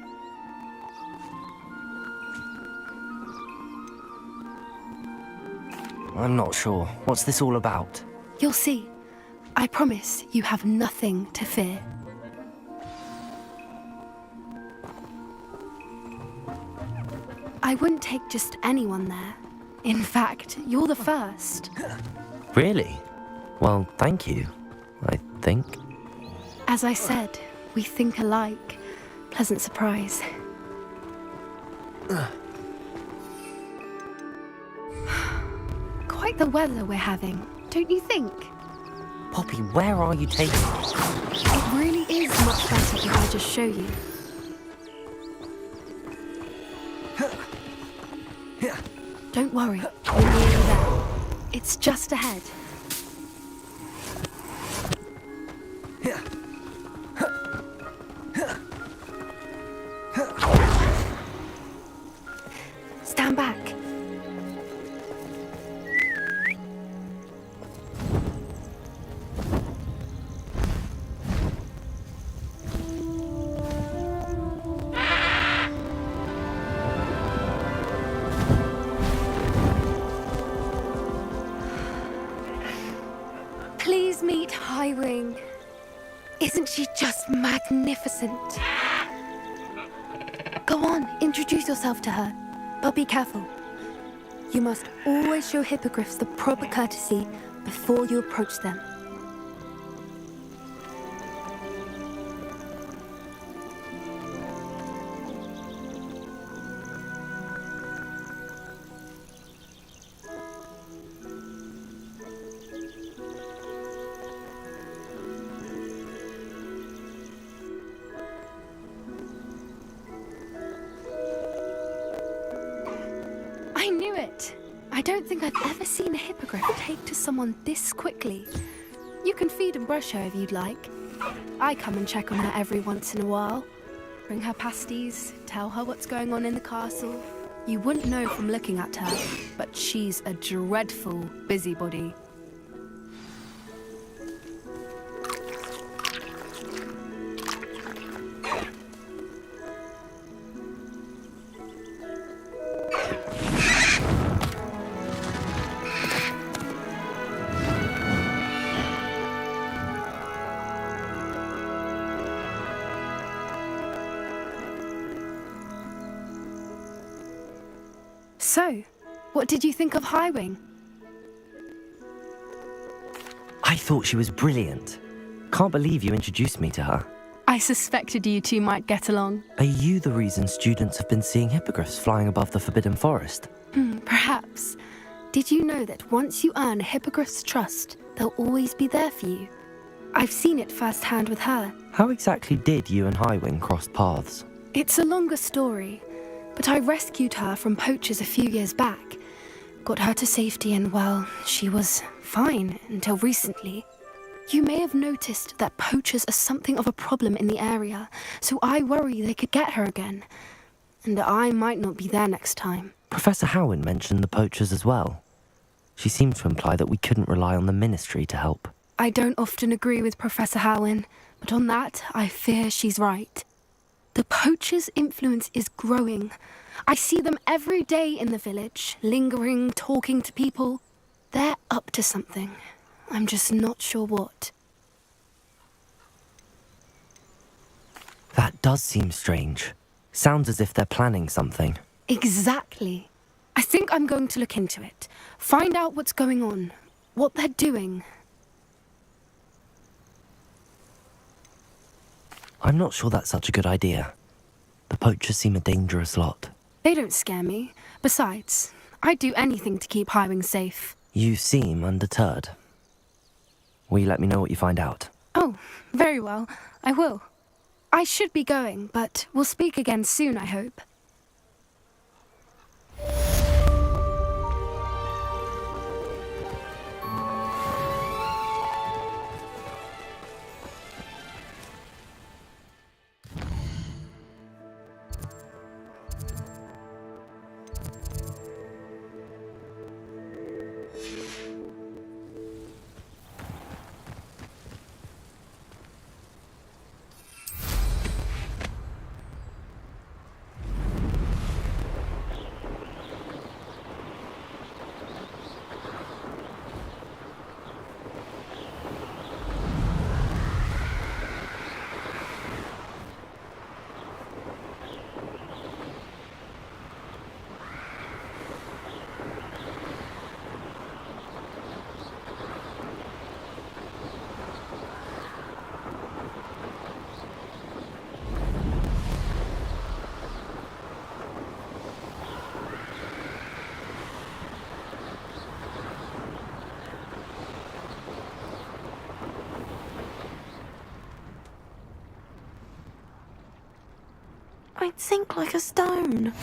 I'm not sure. What's this all about? You'll see. I promise you have nothing to fear. I wouldn't take just anyone there. In fact, you're the first. Really? Well, thank you, I think. As I said, we think alike. Pleasant surprise. Quite the weather we're having, don't you think? Poppy, where are you taking me? It really is much better if I just show you. Don't worry, we're nearly there. It's just ahead. Please meet Highwing. Isn't she just magnificent? Go on, introduce yourself to her. But be careful. You must always show hippogriffs the proper courtesy before you approach them. I knew it! I don't think I've ever seen a hippogriff take to someone this quickly. You can feed and brush her if you'd like. I come and check on her every once in a while. Bring her pasties, tell her what's going on in the castle. You wouldn't know from looking at her, but she's a dreadful busybody. So, what did you think of Highwing? I thought she was brilliant. Can't believe you introduced me to her. I suspected you two might get along. Are you the reason students have been seeing hippogriffs flying above the Forbidden Forest? Perhaps. Did you know that once you earn a hippogriff's trust, they'll always be there for you? I've seen it firsthand with her. How exactly did you and Highwing cross paths? It's a longer story, but I rescued her from poachers a few years back. Got her to safety and, well, she was fine until recently. You may have noticed that poachers are something of a problem in the area, so I worry they could get her again. And I might not be there next time. Professor Howin mentioned the poachers as well. She seemed to imply that we couldn't rely on the Ministry to help. I don't often agree with Professor Howin, but on that, I fear she's right. The poachers' influence is growing. I see them every day in the village, lingering, talking to people. They're up to something. I'm just not sure what. That does seem strange. Sounds as if they're planning something. Exactly. I think I'm going to look into it. Find out what's going on, what they're doing. I'm not sure that's such a good idea. The poachers seem a dangerous lot. They don't scare me. Besides, I'd do anything to keep Highwing safe. You seem undeterred. Will you let me know what you find out? Oh, very well. I will. I should be going, but we'll speak again soon, I hope. I'd sink like a stone.